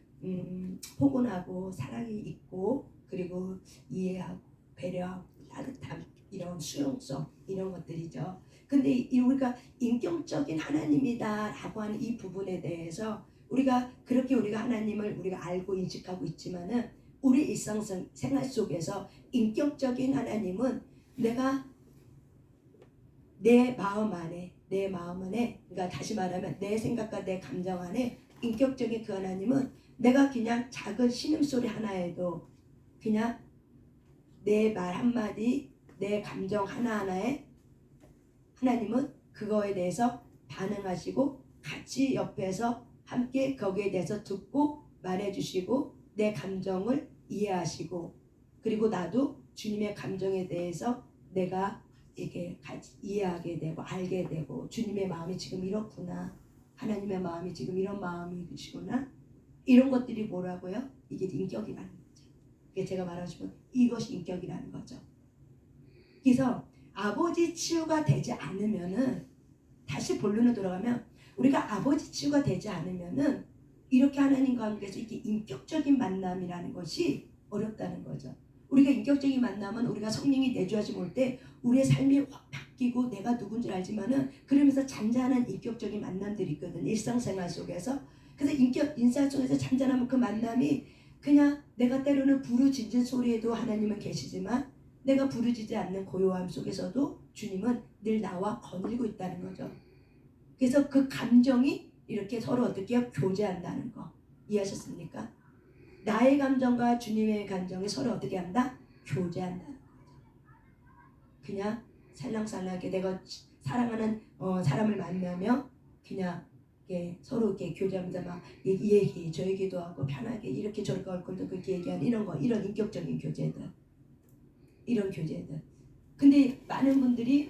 포근하고 사랑이 있고 그리고 이해하고 배려하고 따뜻함 이런 수용성 이런 것들이죠. 근데 우리가 인격적인 하나님이다라고 하는 이 부분에 대해서 우리가 그렇게 우리가 하나님을 우리가 알고 인식하고 있지만은 우리 일상생활 속에서 인격적인 하나님은 내가 내 마음 안에 그러니까 다시 말하면 내 생각과 내 감정 안에 인격적인 그 하나님은 내가 그냥 작은 신음소리 하나에도 그냥 내 말 한마디 내 감정 하나하나에 하나님은 그거에 대해서 반응하시고 같이 옆에서 함께 거기에 대해서 듣고 말해주시고 내 감정을 이해하시고 그리고 나도 주님의 감정에 대해서 내가 이렇게 같이 이해하게 되고 알게 되고 주님의 마음이 지금 이렇구나 하나님의 마음이 지금 이런 마음이시구나 이런 것들이 뭐라고요? 이게 인격이라는 거죠. 이게 제가 말하고 싶은 이것이 인격이라는 거죠. 그래서 아버지 치유가 되지 않으면은 다시 본론으로 돌아가면 우리가 아버지 치유가 되지 않으면은 이렇게 하나님과 함께해서 이게 인격적인 만남이라는 것이 어렵다는 거죠. 우리가 인격적인 만남은 우리가 성령이 내주하지 볼 때 우리의 삶이 확 바뀌고 내가 누군지 알지만은 그러면서 잔잔한 인격적인 만남들이 있거든 일상생활 속에서. 그래서 인사 속에서 잔잔하면 그 만남이 그냥 내가 때로는 부르짖은 소리에도 하나님은 계시지만 내가 부르짖지 않는 고요함 속에서도 주님은 늘 나와 거닐고 있다는 거죠. 그래서 그 감정이 이렇게 서로 어떻게 교제한다는 거 이해하셨습니까? 나의 감정과 주님의 감정이 서로 어떻게 한다? 교제한다는 거죠. 그냥 살랑살랑하게 내가 사랑하는 사람을 만나며 그냥 서로 이렇게 교제하면서 막 이 얘기 저 얘기도 하고 편하게 이렇게 저렇게 할 것도 그렇게 얘기하는 이런 거 이런 인격적인 교제들 이런 교제들. 근데 많은 분들이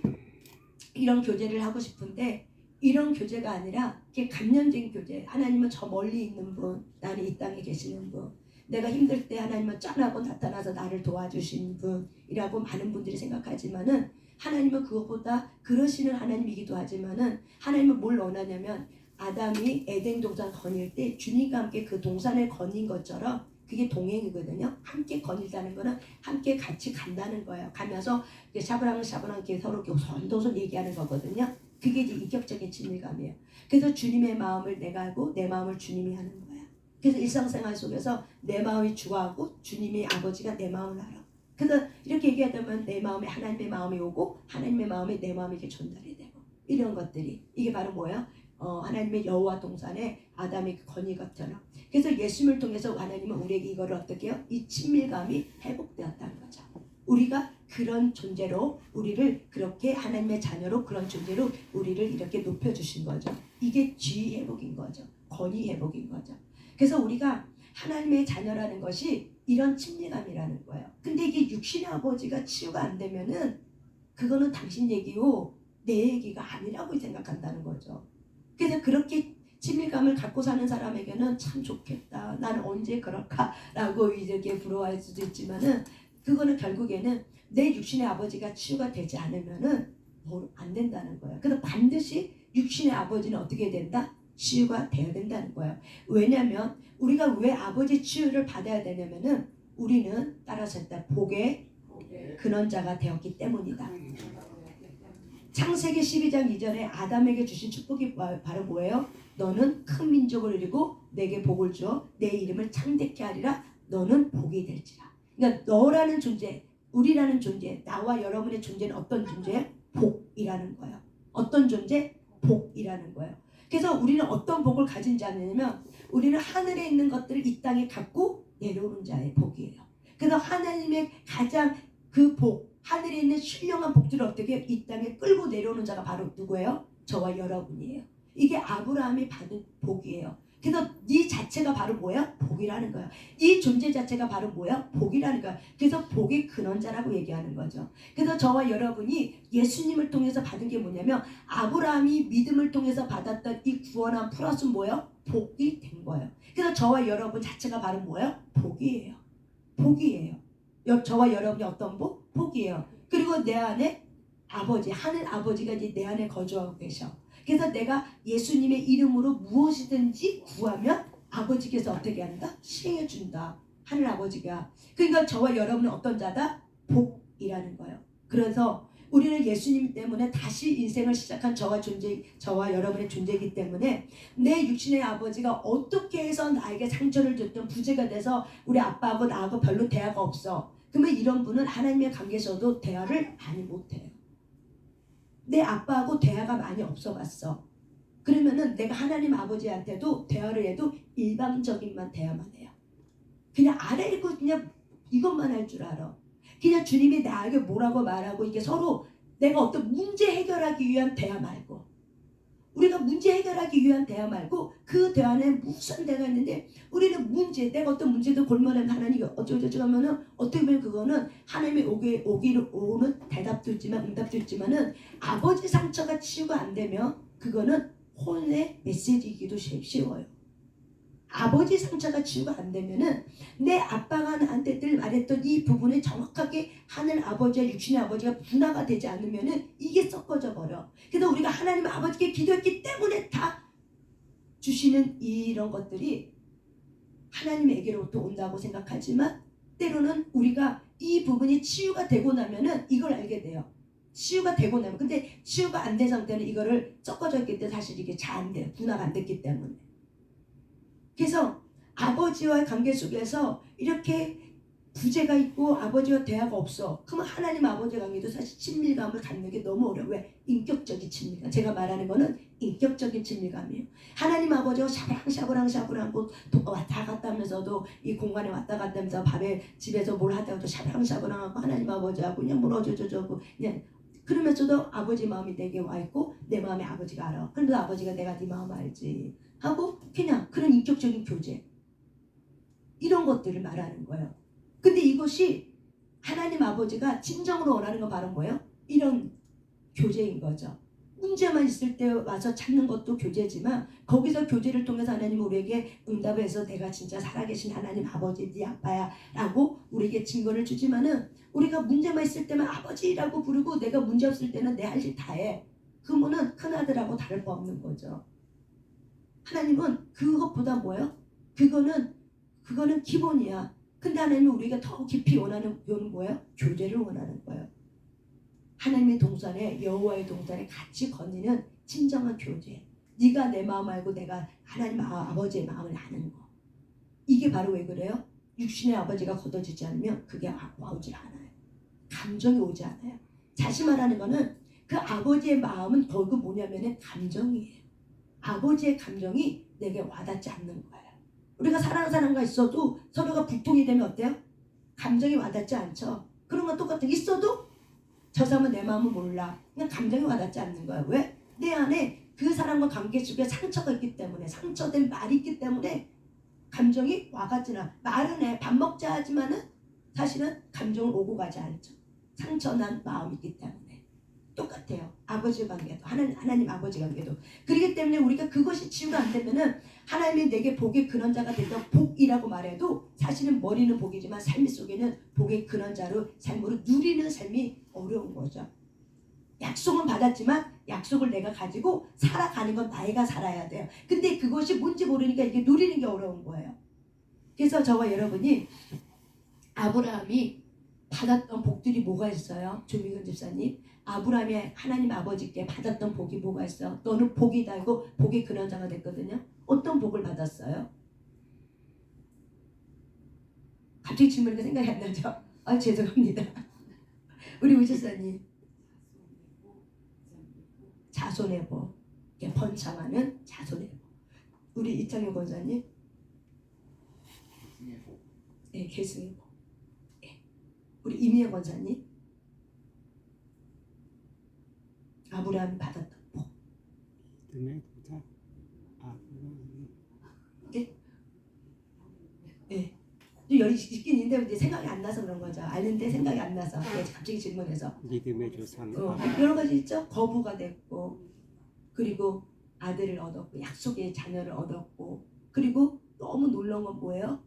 이런 교제를 하고 싶은데 이런 교제가 아니라 이게 감염적인 교제. 하나님은 저 멀리 있는 분, 나는 이 땅에 계시는 분. 내가 힘들 때 하나님은 짠하고 나타나서 나를 도와주신 분이라고 많은 분들이 생각하지만은 하나님은 그것보다 그러시는 하나님이기도 하지만은 하나님은 뭘 원하냐면 아담이 에덴 동산 거닐 때 주님과 함께 그 동산을 거닌 것처럼 그게 동행이거든요. 함께 거닐다는 거는 함께 같이 간다는 거예요. 가면서 샤브랑샤브랑 이렇게 서로 손도손 얘기하는 거거든요. 그게 이제 인격적인 친밀감이에요. 그래서 주님의 마음을 내가 알고 내 마음을 주님이 하는 거야. 그래서 일상생활 속에서 내 마음이 주하고 주님의 아버지가 내 마음을 알아. 그래서 이렇게 얘기하다 보면 내 마음에 하나님의 마음이 오고 하나님의 마음이 내 마음에 이렇게 전달이 되고 이런 것들이 이게 바로 뭐야? 하나님의 여호와 동산에 아담의 그 건의것처럼. 그래서 예수님을 통해서 하나님은 우리에게 이거를 어떻게 해요? 이 친밀감이 회복되었다는 거죠. 우리가 그런 존재로 우리를 그렇게 하나님의 자녀로 그런 존재로 우리를 이렇게 높여주신 거죠. 이게 지위 회복인 거죠. 권위 회복인 거죠. 그래서 우리가 하나님의 자녀라는 것이 이런 친밀감이라는 거예요. 근데 이게 육신의 아버지가 치유가 안 되면은 그거는 당신 얘기요 내 얘기가 아니라고 생각한다는 거죠. 그래서 그렇게 친밀감을 갖고 사는 사람에게는 참 좋겠다. 나는 언제 그럴까라고 이렇게 부러워할 수도 있지만은 그거는 결국에는 내 육신의 아버지가 치유가 되지 않으면은 안 된다는 거예요. 그래서 반드시 육신의 아버지는 어떻게 된다? 치유가 되어야 된다는 거예요. 왜냐하면 우리가 왜 아버지 치유를 받아야 되냐면은 우리는 따라서 일단 복의 근원자가 되었기 때문이다. 창세기 12장 2절에 아담에게 주신 축복이 바로 뭐예요? 너는 큰 민족을 이루고 내게 복을 주어 내 이름을 창대케 하리라. 너는 복이 될지라. 그러니까 너라는 존재, 우리라는 존재, 나와 여러분의 존재는 어떤 존재예요? 복이라는 거예요. 어떤 존재? 복이라는 거예요. 그래서 우리는 어떤 복을 가진 자냐면 우리는 하늘에 있는 것들을 이 땅에 갖고 내려오는 자의 복이에요. 그래서 하나님의 가장 그 복, 하늘에 있는 신령한 복들을 어떻게 이 땅에 끌고 내려오는 자가 바로 누구예요? 저와 여러분이에요. 이게 아브라함이 받은 복이에요. 그래서 네 자체가 바로 뭐야? 복이라는 거야. 이 존재 자체가 바로 뭐야? 복이라는 거야. 그래서 복의 근원자라고 얘기하는 거죠. 그래서 저와 여러분이 예수님을 통해서 받은 게 뭐냐면 아브라함이 믿음을 통해서 받았던 이 구원한 플러스 뭐예요? 복이 된 거예요. 그래서 저와 여러분 자체가 바로 뭐예요? 복이에요. 복이에요. 저와 여러분이 어떤 복? 복이에요. 그리고 내 안에 아버지, 하늘 아버지가 이제 내 안에 거주하고 계셔. 그래서 내가 예수님의 이름으로 무엇이든지 구하면 아버지께서 어떻게 한다? 시행해 준다. 하늘 아버지가. 그러니까 저와 여러분은 어떤 자다? 복이라는 거예요. 그래서 우리는 예수님 때문에 다시 인생을 시작한 저와 여러분의 존재이기 때문에 내 육신의 아버지가 어떻게 해서 나에게 상처를 줬던 부재가 돼서 우리 아빠하고 나하고 별로 대화가 없어. 그러면 이런 분은 하나님의 관계에서도 대화를 많이 못해요. 내 아빠하고 대화가 많이 없어봤어. 그러면은 내가 하나님 아버지한테도 대화를 해도 일방적인만 대화만 해요. 그냥 알아듣고 그냥 이것만 할 줄 알아. 그냥 주님이 나에게 뭐라고 말하고 이게 서로 내가 어떤 문제 해결하기 위한 대화 말고 우리가 문제 해결하기 위한 대화 말고 그 대화는 무슨 대화가 있는데 우리는 문제 내가 어떤 문제도 골머는 하나님이 어쩌고저쩌고 하면은 어떻게 보면 그거는 하나님이 오는 대답도 있지만 응답도 있지만은 아버지 상처가 치유가 안 되면 그거는 혼의 메시지이기도 쉬워요. 아버지 상처가 치유가 안 되면은 내 아빠가 나한테 늘 말했던 이 부분이 정확하게 하늘 아버지와 육신의 아버지가 분화가 되지 않으면은 이게 섞어져 버려. 그래서 우리가 하나님 아버지께 기도했기 때문에 다 주시는 이런 것들이 하나님에게로부터 온다고 생각하지만 때로는 우리가 이 부분이 치유가 되고 나면은 이걸 알게 돼요. 치유가 되고 나면 근데 치유가 안 된 상태는 이거를 섞어져 있기 때문에 사실 이게 잘 안 돼요. 분화가 안 됐기 때문에. 그래서 아버지와의 관계 속에서 이렇게 부재가 있고 아버지와 대화가 없어. 그러면 하나님 아버지의 관계도 사실 친밀감을 갖는 게 너무 어려워. 왜? 인격적인 친밀감. 제가 말하는 거는 인격적인 친밀감이에요. 하나님 아버지와 샤브랑샤브랑하고 왔다 갔다 하면서도 이 공간에 왔다 갔다 하면서 밤에 집에서 뭘 하다가도 샤브랑샤브랑하고 하나님 아버지하고 그냥 뭘 어쩌고저쩌고 그냥 그러면서도 아버지 마음이 내게 와 있고 내 마음에 아버지가 알아. 그런데 아버지가 내가 네 마음 알지 하고 그냥 그런 인격적인 교제 이런 것들을 말하는 거예요. 근데 이것이 하나님 아버지가 진정으로 원하는 건 바로 뭐예요? 이런 교제인 거죠. 문제만 있을 때 와서 찾는 것도 교제지만 거기서 교제를 통해서 하나님은 우리에게 응답을 해서 내가 진짜 살아계신 하나님 아버지 네 아빠야 라고 우리에게 증거를 주지만은 우리가 문제만 있을 때만 아버지라고 부르고 내가 문제 없을 때는 내 할 일 다 해. 그러면은 큰아들하고 다를 바 없는 거죠. 하나님은 그것보다 뭐예요? 그거는 기본이야. 근데 하나님은 우리가 더 깊이 원하는 뭐예요? 교제를 원하는 거예요. 하나님의 동산에 여호와의 동산에 같이 거니는 진정한 교제. 네가 내 마음 알고 내가 하나님 아버지의 마음을 아는 거. 이게 바로 왜 그래요? 육신의 아버지가 걷어지지 않으면 그게 와오질 않아요. 감정이 오지 않아요. 다시 말하는 거는 그 아버지의 마음은 결국 뭐냐면은 감정이에요. 아버지의 감정이 내게 와닿지 않는 거예요. 우리가 사랑하는 사람과 있어도 서로가 불통이 되면 어때요? 감정이 와닿지 않죠. 그런 건 똑같아. 있어도 저 사람은 내 마음을 몰라. 그냥 감정이 와닿지 않는 거야. 왜? 내 안에 그 사람과 관계 속에 상처가 있기 때문에 상처된 말이 있기 때문에 감정이 와가지 않아. 말은 해. 밥 먹자 하지만은 사실은 감정은 오고 가지 않죠. 상처난 마음이 있기 때문에. 똑같아요. 아버지 관계도 하나님 아버지 관계도 그렇기 때문에 우리가 그것이 치유가 안 되면은 하나님이 내게 복의 근원자가 된다 복이라고 말해도 사실은 머리는 복이지만 삶 속에는 복의 근원자로 삶으로 누리는 삶이 어려운 거죠. 약속은 받았지만 약속을 내가 가지고 살아가는 건 나이가 살아야 돼요. 근데 그것이 뭔지 모르니까 이게 누리는 게 어려운 거예요. 그래서 저와 여러분이 아브라함이 받았던 복들이 뭐가 있어요? 조미근 집사님, 아브라함이 하나님 아버지께 받았던 복이 뭐가 있어요? 너는 복이 달고 복의 근원자가 됐거든요. 어떤 복을 받았어요? 갑자기 질문이 생각이 안 나죠? 아 죄송합니다. 우리 우집사님 자손의 복, 번창하는 자손의 복. 우리 이창효 권사님 네, 계승의 복. 네. 우리 이미혜 권사님 아브라함이 받았던 복. 네, 진짜. 근데 이제 생각이 안 나서 그런 거죠. 아는데 생각이 안 나서 갑자기 질문해서 믿음의 조상 여러 가지 있죠. 거부가 됐고, 그리고 아들을 얻었고, 약속의 자녀를 얻었고, 그리고 너무 놀라운 건 뭐예요?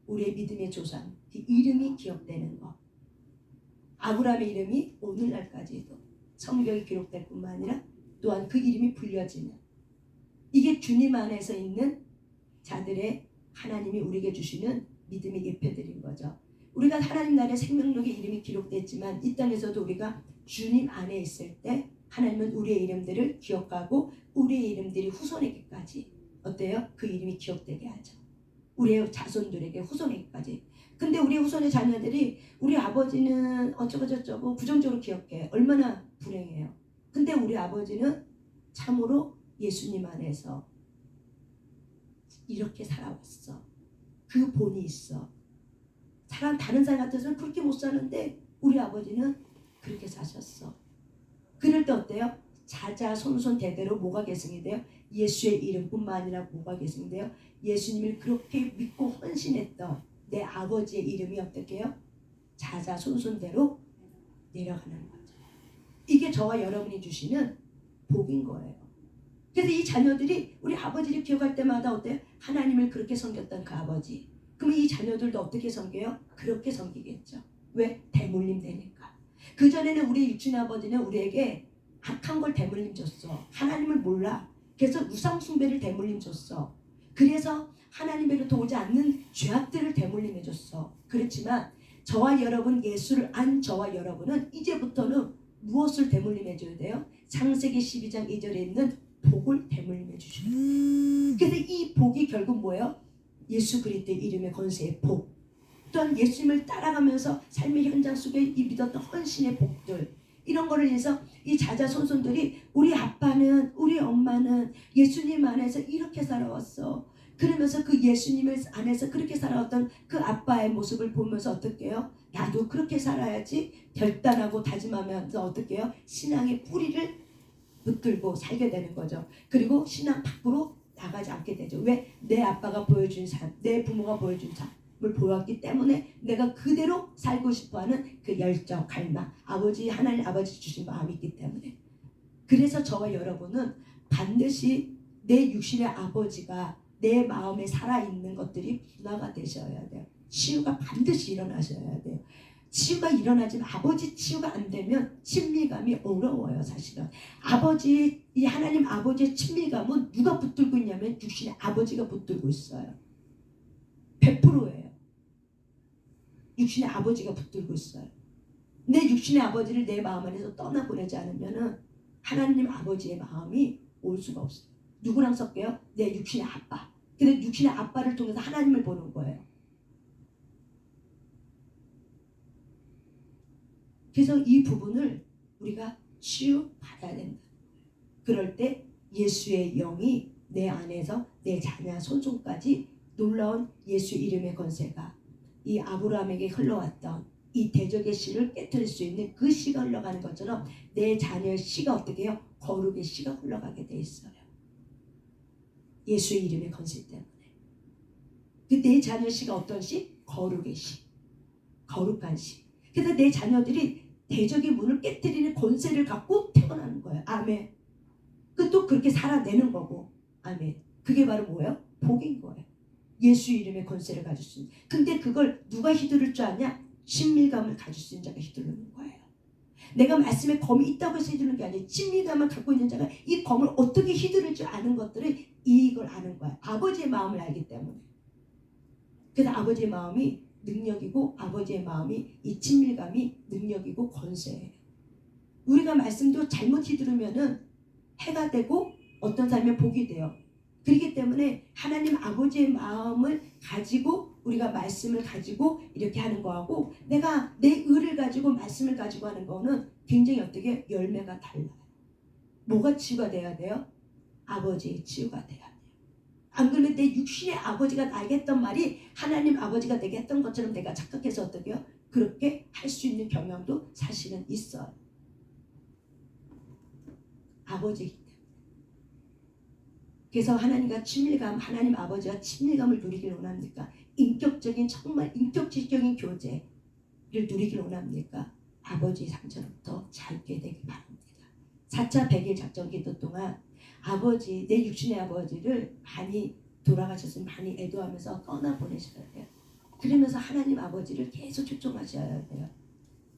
우리의 믿음의 조상, 그 이름이 기억되는 거. 아브라함의 이름이 오늘날까지도 성경에 기록될 뿐만 아니라 또한 그 이름이 불려지는, 이게 주님 안에서 있는 자들의 하나님이 우리에게 주시는 믿음의 예표들인 거죠. 우리가 하나님 나라의 생명록에 이름이 기록됐지만 이 땅에서도 우리가 주님 안에 있을 때 하나님은 우리의 이름들을 기억하고 우리의 이름들이 후손에게까지 어때요? 그 이름이 기억되게 하죠. 우리의 자손들에게 후손에게까지. 근데 우리 후손의 자녀들이 우리 아버지는 어쩌고 저쩌고 부정적으로 기억해. 얼마나 불행해요. 근데 우리 아버지는 참으로 예수님 안에서 이렇게 살아왔어. 그 본이 있어. 다른 사람 같아서는 그렇게 못 사는데 우리 아버지는 그렇게 사셨어. 그럴 때 어때요? 자자 손손 대대로 뭐가 계승이 돼요? 예수의 이름뿐만 아니라 뭐가 계승이 돼요? 예수님을 그렇게 믿고 헌신했던 내 아버지의 이름이 어떻게 해요? 자자 손손대로 내려가는 거죠. 이게 저와 여러분이 주시는 복인 거예요. 그래서 이 자녀들이 우리 아버지를 기억할 때마다 어때요? 하나님을 그렇게 섬겼던 그 아버지. 그럼 이 자녀들도 어떻게 섬겨요? 그렇게 섬기겠죠. 왜? 대물림 되니까. 그전에는 우리 육신의 아버지는 우리에게 악한 걸 대물림 줬어. 하나님을 몰라. 그래서 우상 숭배를 대물림 줬어. 그래서 하나님으로부터 오지 않는 죄악들을 대물림해 줬어. 그렇지만 저와 여러분, 예수를 안 저와 여러분은 이제부터는 무엇을 대물림해 줘야 돼요? 창세기 12장 2절에 있는 복을 대물림해 주셔요. 그래서 이 복이 결국 뭐예요? 예수 그리스도의 이름의 권세의 복. 또한 예수님을 따라가면서 삶의 현장 속에 이 믿었던 헌신의 복들, 이런 거를 위해서 이 자자손손들이 우리 아빠는, 우리 엄마는 예수님 안에서 이렇게 살아왔어. 그러면서 그 예수님을 안에서 그렇게 살아왔던 그 아빠의 모습을 보면서 어떻게 해요? 나도 그렇게 살아야지 결단하고 다짐하면서 어떻게 해요? 신앙의 뿌리를 붙들고 살게 되는 거죠. 그리고 신앙 밖으로 나가지 않게 되죠. 왜? 내 아빠가 보여준 삶, 내 부모가 보여준 삶을 보았기 때문에 내가 그대로 살고 싶어하는 그 열정, 갈망, 하나님 아버지 주신 마음이 있기 때문에. 그래서 저와 여러분은 반드시 내 육신의 아버지가 내 마음에 살아있는 것들이 분화가 되셔야 돼요. 치유가 반드시 일어나셔야 돼요. 치유가 일어나지만 아버지 치유가 안 되면 친밀감이 어려워요. 사실은 이 하나님 아버지의 친밀감은 누가 붙들고 있냐면 육신의 아버지가 붙들고 있어요. 100%예요. 육신의 아버지가 붙들고 있어요. 내 육신의 아버지를 내 마음 안에서 떠나보내지 않으면 하나님 아버지의 마음이 올 수가 없어요. 누구랑 섞여요? 내 육신의 아빠. 근데 육신의 아빠를 통해서 하나님을 보는 거예요. 그래서 이 부분을 우리가 치유받아야 된다. 그럴 때 예수의 영이 내 안에서 내 자녀 손손까지 놀라운 예수 이름의 권세가 이 아브라함에게 흘러왔던 이 대적의 씨를 깨뜨릴 수 있는 그 씨가 흘러가는 것처럼 내 자녀의 씨가 어떻게 해요? 거룩의 씨가 흘러가게 돼 있어요. 예수의 이름의 권세 때문에. 그 내 자녀의 씨가 어떤 씨? 거룩의 씨. 거룩한 씨. 그래서 내 자녀들이 대적의 문을 깨뜨리는 권세를 갖고 태어나는 거예요. 아멘. 또 그렇게 살아내는 거고. 아멘. 그게 바로 뭐예요? 복인 거예요. 예수 이름의 권세를 가질 수 있는. 근데 그걸 누가 휘두를 줄 아냐? 친밀감을 가질 수 있는 자가 휘두르는 거예요. 내가 말씀에 검이 있다고 해서 휘두르는 게 아니에요. 친밀감을 갖고 있는 자가 이 검을 어떻게 휘두를 줄 아는 것들을 이걸 아는 거예요. 아버지의 마음을 알기 때문에. 그래서 아버지의 마음이 능력이고 아버지의 마음이 이 친밀감이 능력이고 권세예요. 우리가 말씀도 잘못 휘두르면은 해가 되고 어떤 삶에 복이 돼요. 그렇기 때문에 하나님 아버지의 마음을 가지고 우리가 말씀을 가지고 이렇게 하는 거하고 내가 내 의를 가지고 말씀을 가지고 하는 거는 굉장히 어떻게 열매가 달라요. 뭐가 치유가 돼야 돼요? 아버지의 치유가 돼야 돼요. 안 그러면 내 육신의 아버지가 나에게 했던 말이 하나님 아버지가 내게 했던 것처럼 내가 착각해서 어떻게 해요? 그렇게 할 수 있는 경향도 사실은 있어요. 아버지이기 때문에. 그래서 하나님과 친밀감, 하나님 아버지와 친밀감을 누리길 원합니까? 인격적인 정말 인격적인 교제를 누리길 원합니까? 아버지의 상처로부터 자유케 되길 바랍니다. 4차 100일 작전 기도 동안 아버지, 내 육신의 아버지를 많이 돌아가셨으면 많이 애도하면서 떠나보내셔야 돼요. 그러면서 하나님 아버지를 계속 초청하셔야 돼요.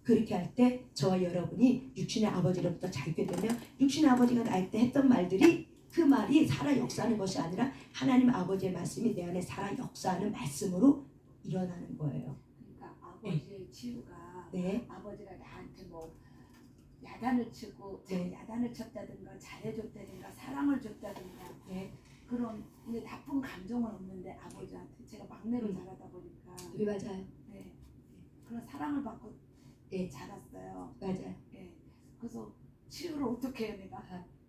그렇게 할 때 저와 여러분이 육신의 아버지로부터 자유케 되면 육신의 아버지가 나한테 했던 말들이 그 말이 살아 역사하는 것이 아니라 하나님 아버지의 말씀이 내 안에 살아 역사하는 말씀으로 일어나는 거예요. 그러니까 아버지의 치유가 네. 아버지가 나한테 뭐 야단을 치고 네. 야단을 쳤다든가 잘해줬다든가 사랑을 줬다든가 네. 그런 근데 나쁜 감정은 없는데 아버지한테 제가 막내로 음. 자라다 보니까 네, 맞아요. 네. 그런 사랑을 받고 네. 자랐어요. 맞아요. 네. 그래서 치유를 어떻게 해요 내가?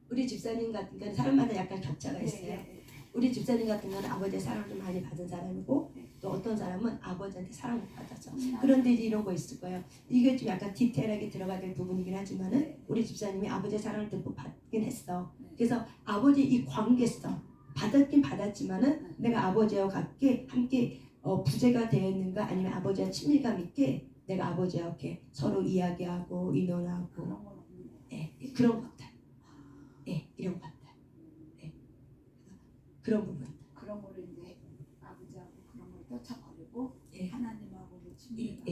우리 집사님 같은 경우는 사람마다 약간 격차가 있어요. 네. 우리 집사님 같은 경우는 아버지의 사랑을 좀 많이 받은 사람이고 네. 또 어떤 사람은 아버지한테 사랑을 못 받았어. 네. 그런데 이제 이런 거 있을 거예요. 이게 좀 약간 디테일하게 들어가야 될 부분이긴 하지만은 네. 우리 집사님이 아버지의 사랑을 듬뿍 받긴 했어. 네. 그래서 아버지 이 관계성 받았긴 받았지만은 내가 아버지와 함께 부재가 되었는가 아니면 아버지와 친밀감 있게 내가 아버지와 이렇게 서로 이야기하고 의논하고 그런 건 없는데. 네, 그런 것들, 네, 이런 것들, 네. 그런 부분. 그런 거를 이제 아버지하고 그런 걸 떨쳐버리고 네. 하나님하고도 친밀감.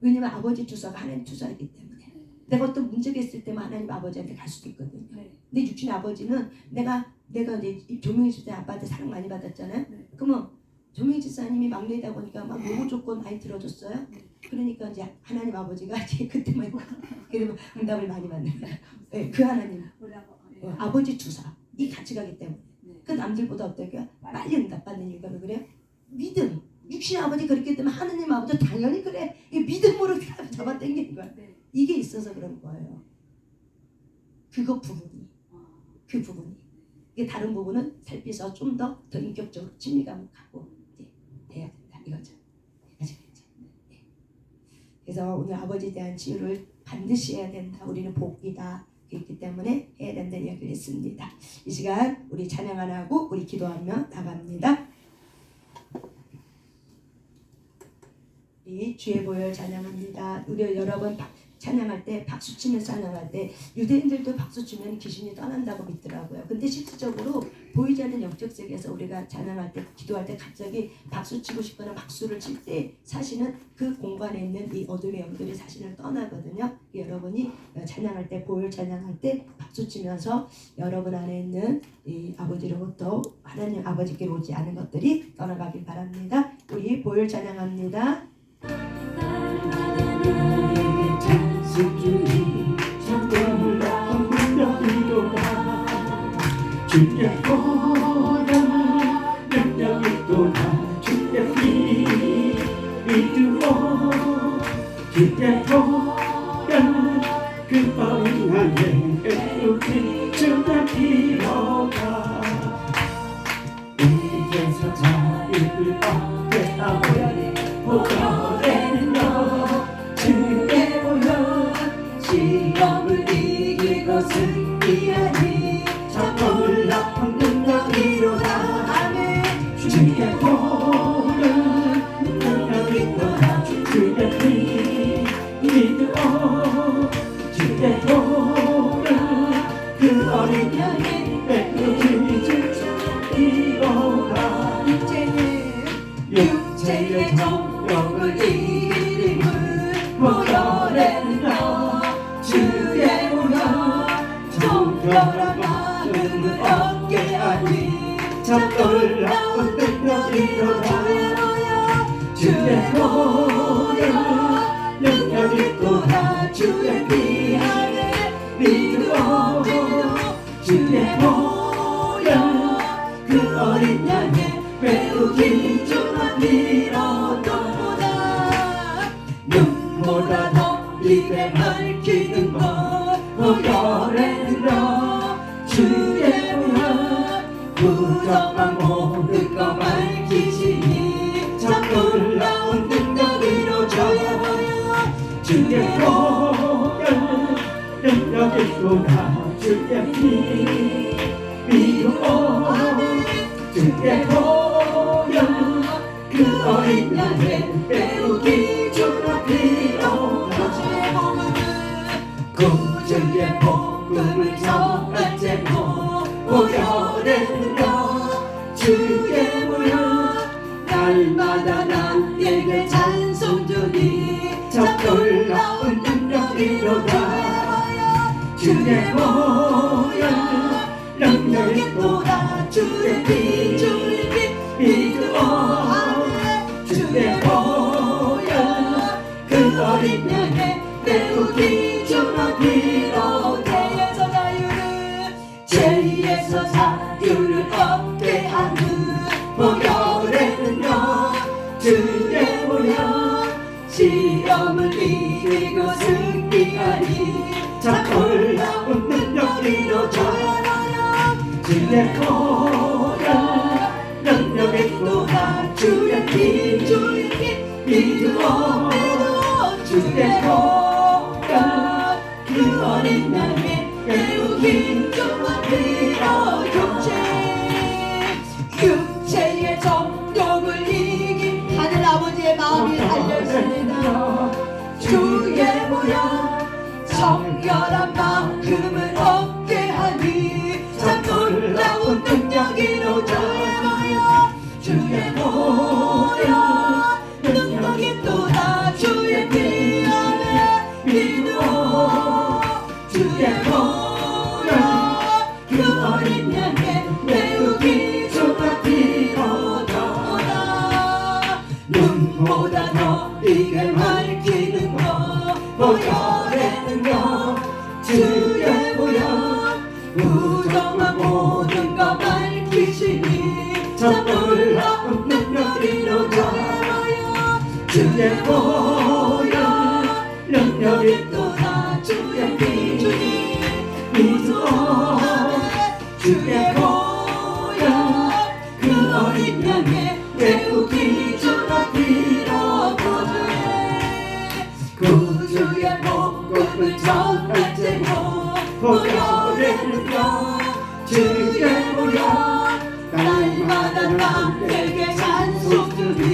왜냐면 아버지 투사가 하나님 투사이기 때문에 네. 내가 어떤 문제가 있을 때만 하나님 아버지한테 갈 수도 있거든요. 네. 내 육신의 아버지는 내가 이제 조명희 집사님 아빠한테 사랑 많이 받았잖아요. 네. 그러면 조명희 집사님이 막내다 보니까 막 요구 조건 많이 들어줬어요. 네. 그러니까 이제 하나님 아버지가 이제 그때만 그러면 응답을 많이 받는 거예요. 네, 그 하나님 우리 아버지 투사 이 같이 가기 때문에 네. 그 남들보다 어떨까요? 빨리 응답받는 이유가 왜 그래요? 믿음. 육신의 아버지 그렇기 때문에 하느님 아버지 당연히 그래. 이 믿음으로 잡아당기는 거야. 네. 이게 있어서 그런 거예요. 그거 부분이. 어. 그 부분이. 이게 다른 부분은 살피서 좀 더 인격적으로 친밀감을 갖고 이제 돼야 된다. 이거죠. 아시겠죠? 네. 그래서 오늘 아버지에 대한 치유를 반드시 해야 된다. 우리는 복이다. 그렇기 때문에 해야 된다는 이야기를 했습니다. 이 시간 우리 찬양 하나 하고 우리 기도하며 나갑니다. 우리 주의 보혈 찬양합니다. 우리 여러분 찬양할 때 박수 치면서 찬양할 때 유대인들도 박수 치면 귀신이 떠난다고 믿더라고요. 근데 실질적으로 보이지 않는 영적 세계에서 우리가 찬양할 때 기도할 때 갑자기 박수 치고 싶거나 박수를 칠 때 사실은 그 공간에 있는 이 어둠의 영들이 사실은 떠나거든요. 여러분이 찬양할 때 보혈 찬양할 때 박수 치면서 여러분 안에 있는 이 아버지로부터 하나님 아버지께 오지 않은 것들이 떠나가길 바랍니다. 우리 보혈 찬양합니다. 주님 참고를 없는 여기도다 주의 보혈 능력이도다 주의 피 믿음으로 주의 보혈 그 어린 양의 애우기 주가 길어가 이제서 자유를 얻게 하고 보혈에는요 주의 보혈 시험을 이기고 승리하니 저 놀라운 능력이로다 아멘 주의 보혈 능력이로다 주의 피 믿어 주의 보혈 그 어린 양의 배우지 주이로다 육체의 정욕을 이기림을 보혈에는요 주의 보혈 정결한 마음을 얻게 하니 참 놀라운 능력이로다 주의 보혈 능력이로다 주의 피 안에 믿어 주의 보혈 그 어린 양의 배우기 주만 밀어도보다 눈보다 더 입에 밝히는 것 보혈에는요 주의 보혈 부정한 모든 것 밝히시니 참 놀라운 능력이로 주의 보혈 능력이로다 주의 피 믿어 주의 보혈 그 어린 양의 배우기 주의 피로 구주의 복음을 구주의 복음을 전하제고 보혈의 능력 주의 보혈 날마다 나에게 찬송 주니 참 놀라운 능력이로다 주의 보혈 능력이 또다 주의 피 주의 피 믿음하네 주의 보혈 그 어린 양의 배우기 주의 피로 죄에서 자유를 죄에서 자유를 얻게 하는 보혈의 능력 주의 보혈 시험을 이기고 승리하니 참 놀라운 능력이로 주의 보혈 능력이 또다 주의 피 주의 피 믿음으로 주의 보혈 그 어린 양의 배우기 주의 피로 육체의 정욕을 이긴 하늘 아버지의 마음이 달려있습니다 주의 보혈 성결한 마음을 얻게 하니 참 놀라운 능력이로 주의 보혈 능력이 또다 주의 피 안에 믿어 주의 보혈 그 어린 양의 배우기 주의 피로다 눈보다 더 이게 밝히는 것 보혈의 능력 주의 보혈 부정한 모든 것 밝히시니 참 놀라운 능력이로 주의 보혈 능력이 또다 주의 피 주님 믿어 주의 보혈 그 어린 양의 배우기 주의 피로 구주의 복음을 전하제고 보혈의 능력 주의 보혈 날마다 나에게 찬송 주니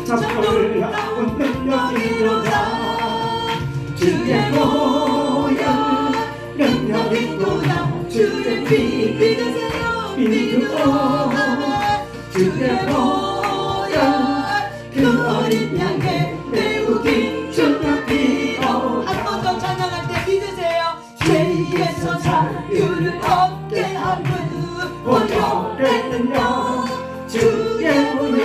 참 놀라운 능력이로다 주의 보혈 능력이 또다 주의 피 믿으세요 믿으오 주의 보혈 그 어린 양의 배우기 주의 피로 한 번 더 찬양할 때 믿으세요 죄에서 자유를 얻게 하는 보혈의 능력 주의 보혈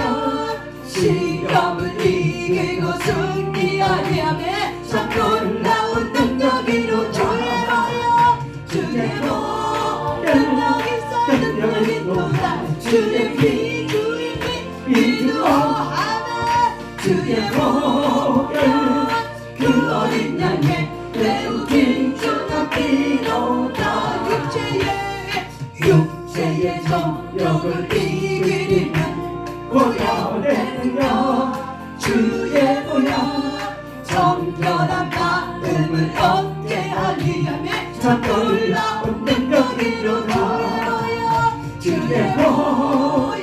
시험을 이기고 승리하리 하매 참 놀라운 능력이로 주의 보혈 능력이 있어 능력이 또다 주의 피 주의 피 믿으오 하매 주의 보혈 그 어린 양의 배우기 주의 피로다 육체의 정욕을 이기리는 보혈의 능력 주의 보혈 정결한 마음을 얻게 하리 하매 참 놀라운 능력이로다 주의 보혈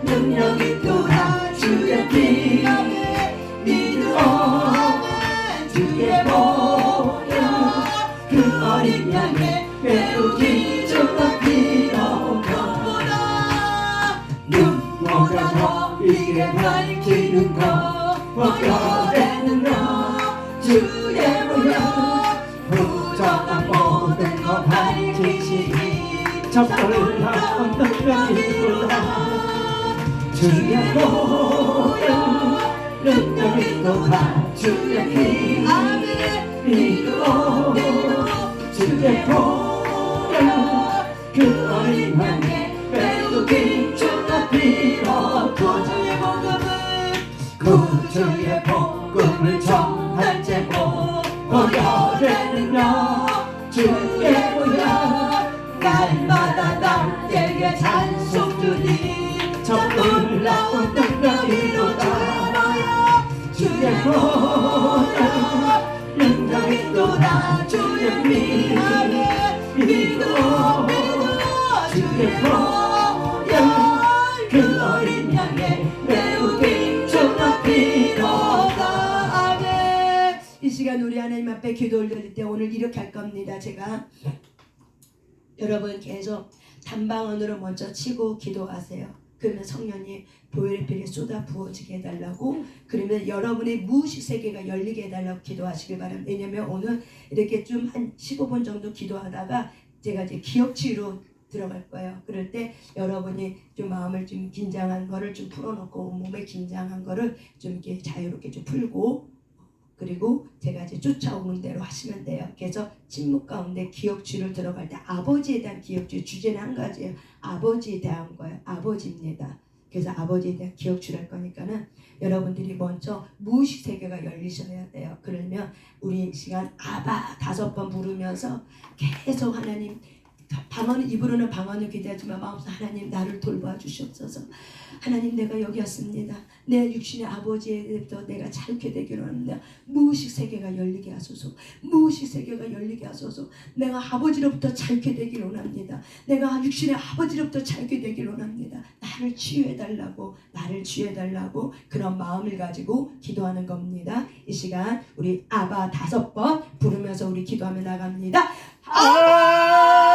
능력이 또다 주의 피 믿으오 주의 보혈 그 어린 양의 배우기 주의 피로 눈보다 더 이게 밝히는 것 보혈의 능력 주의 보혈 부정한 모든 것 밝히시니 참 놀라운 능력이로다 주의 보혈 능력이 또다 주의 피 안에 믿어 주의 보혈 그 어린 양의 배우기 주의 피로 구주의 복음을 전하제고 보혈의 능력 주의 보혈 날마다 나에게 찬송 주니 참 놀라운 능력이로다 주의 보혈 능력이 또다 주의 피 안에 믿어 주의 보혈 그러면 우리 하나님 앞에 기도 올릴 때 오늘 이렇게 할 겁니다. 제가 여러분 계속 단방언으로 먼저 치고 기도하세요. 그러면 성령이 보혈의 피를 쏟아 부어지게 해달라고, 그러면 여러분의 무의식 세계가 열리게 해달라고 기도하시길 바랍니다. 왜냐면 오늘 이렇게 좀 한 15분 정도 기도하다가 제가 이제 기억치유로 들어갈 거예요. 그럴 때 여러분이 좀 마음을 좀 긴장한 거를 좀 풀어놓고 몸에 긴장한 거를 좀 이렇게 자유롭게 좀 풀고, 그리고 제가 이제 쫓아오는 대로 하시면 돼요. 그래서 침묵 가운데 기억주를 들어갈 때 아버지에 대한 기억주, 주제는 한 가지예요. 아버지에 대한 거예요. 아버지입니다. 그래서 아버지에 대한 기억주를 할 거니까는 여러분들이 먼저 무의식 세계가 열리셔야 돼요. 그러면 우리 시간 아바 5번 부르면서 계속 하나님, 방언, 입으로는 방언을 기대하지만 마음속으로 하나님 나를 돌봐 주시옵소서. 하나님 내가 여기 왔습니다. 내 육신의 아버지에부터 내가 자유케 되기로 합니다. 무의식 세계가 열리게 하소서. 무의식 세계가 열리게 하소서. 내가 아버지로부터 자유케 되기로 원합니다. 내가 육신의 아버지로부터 자유케 되기로 원합니다. 나를 치유해달라고, 나를 치유해달라고 그런 마음을 가지고 기도하는 겁니다. 이 시간 우리 아바 5번 부르면서 우리 기도하며 나갑니다. 아바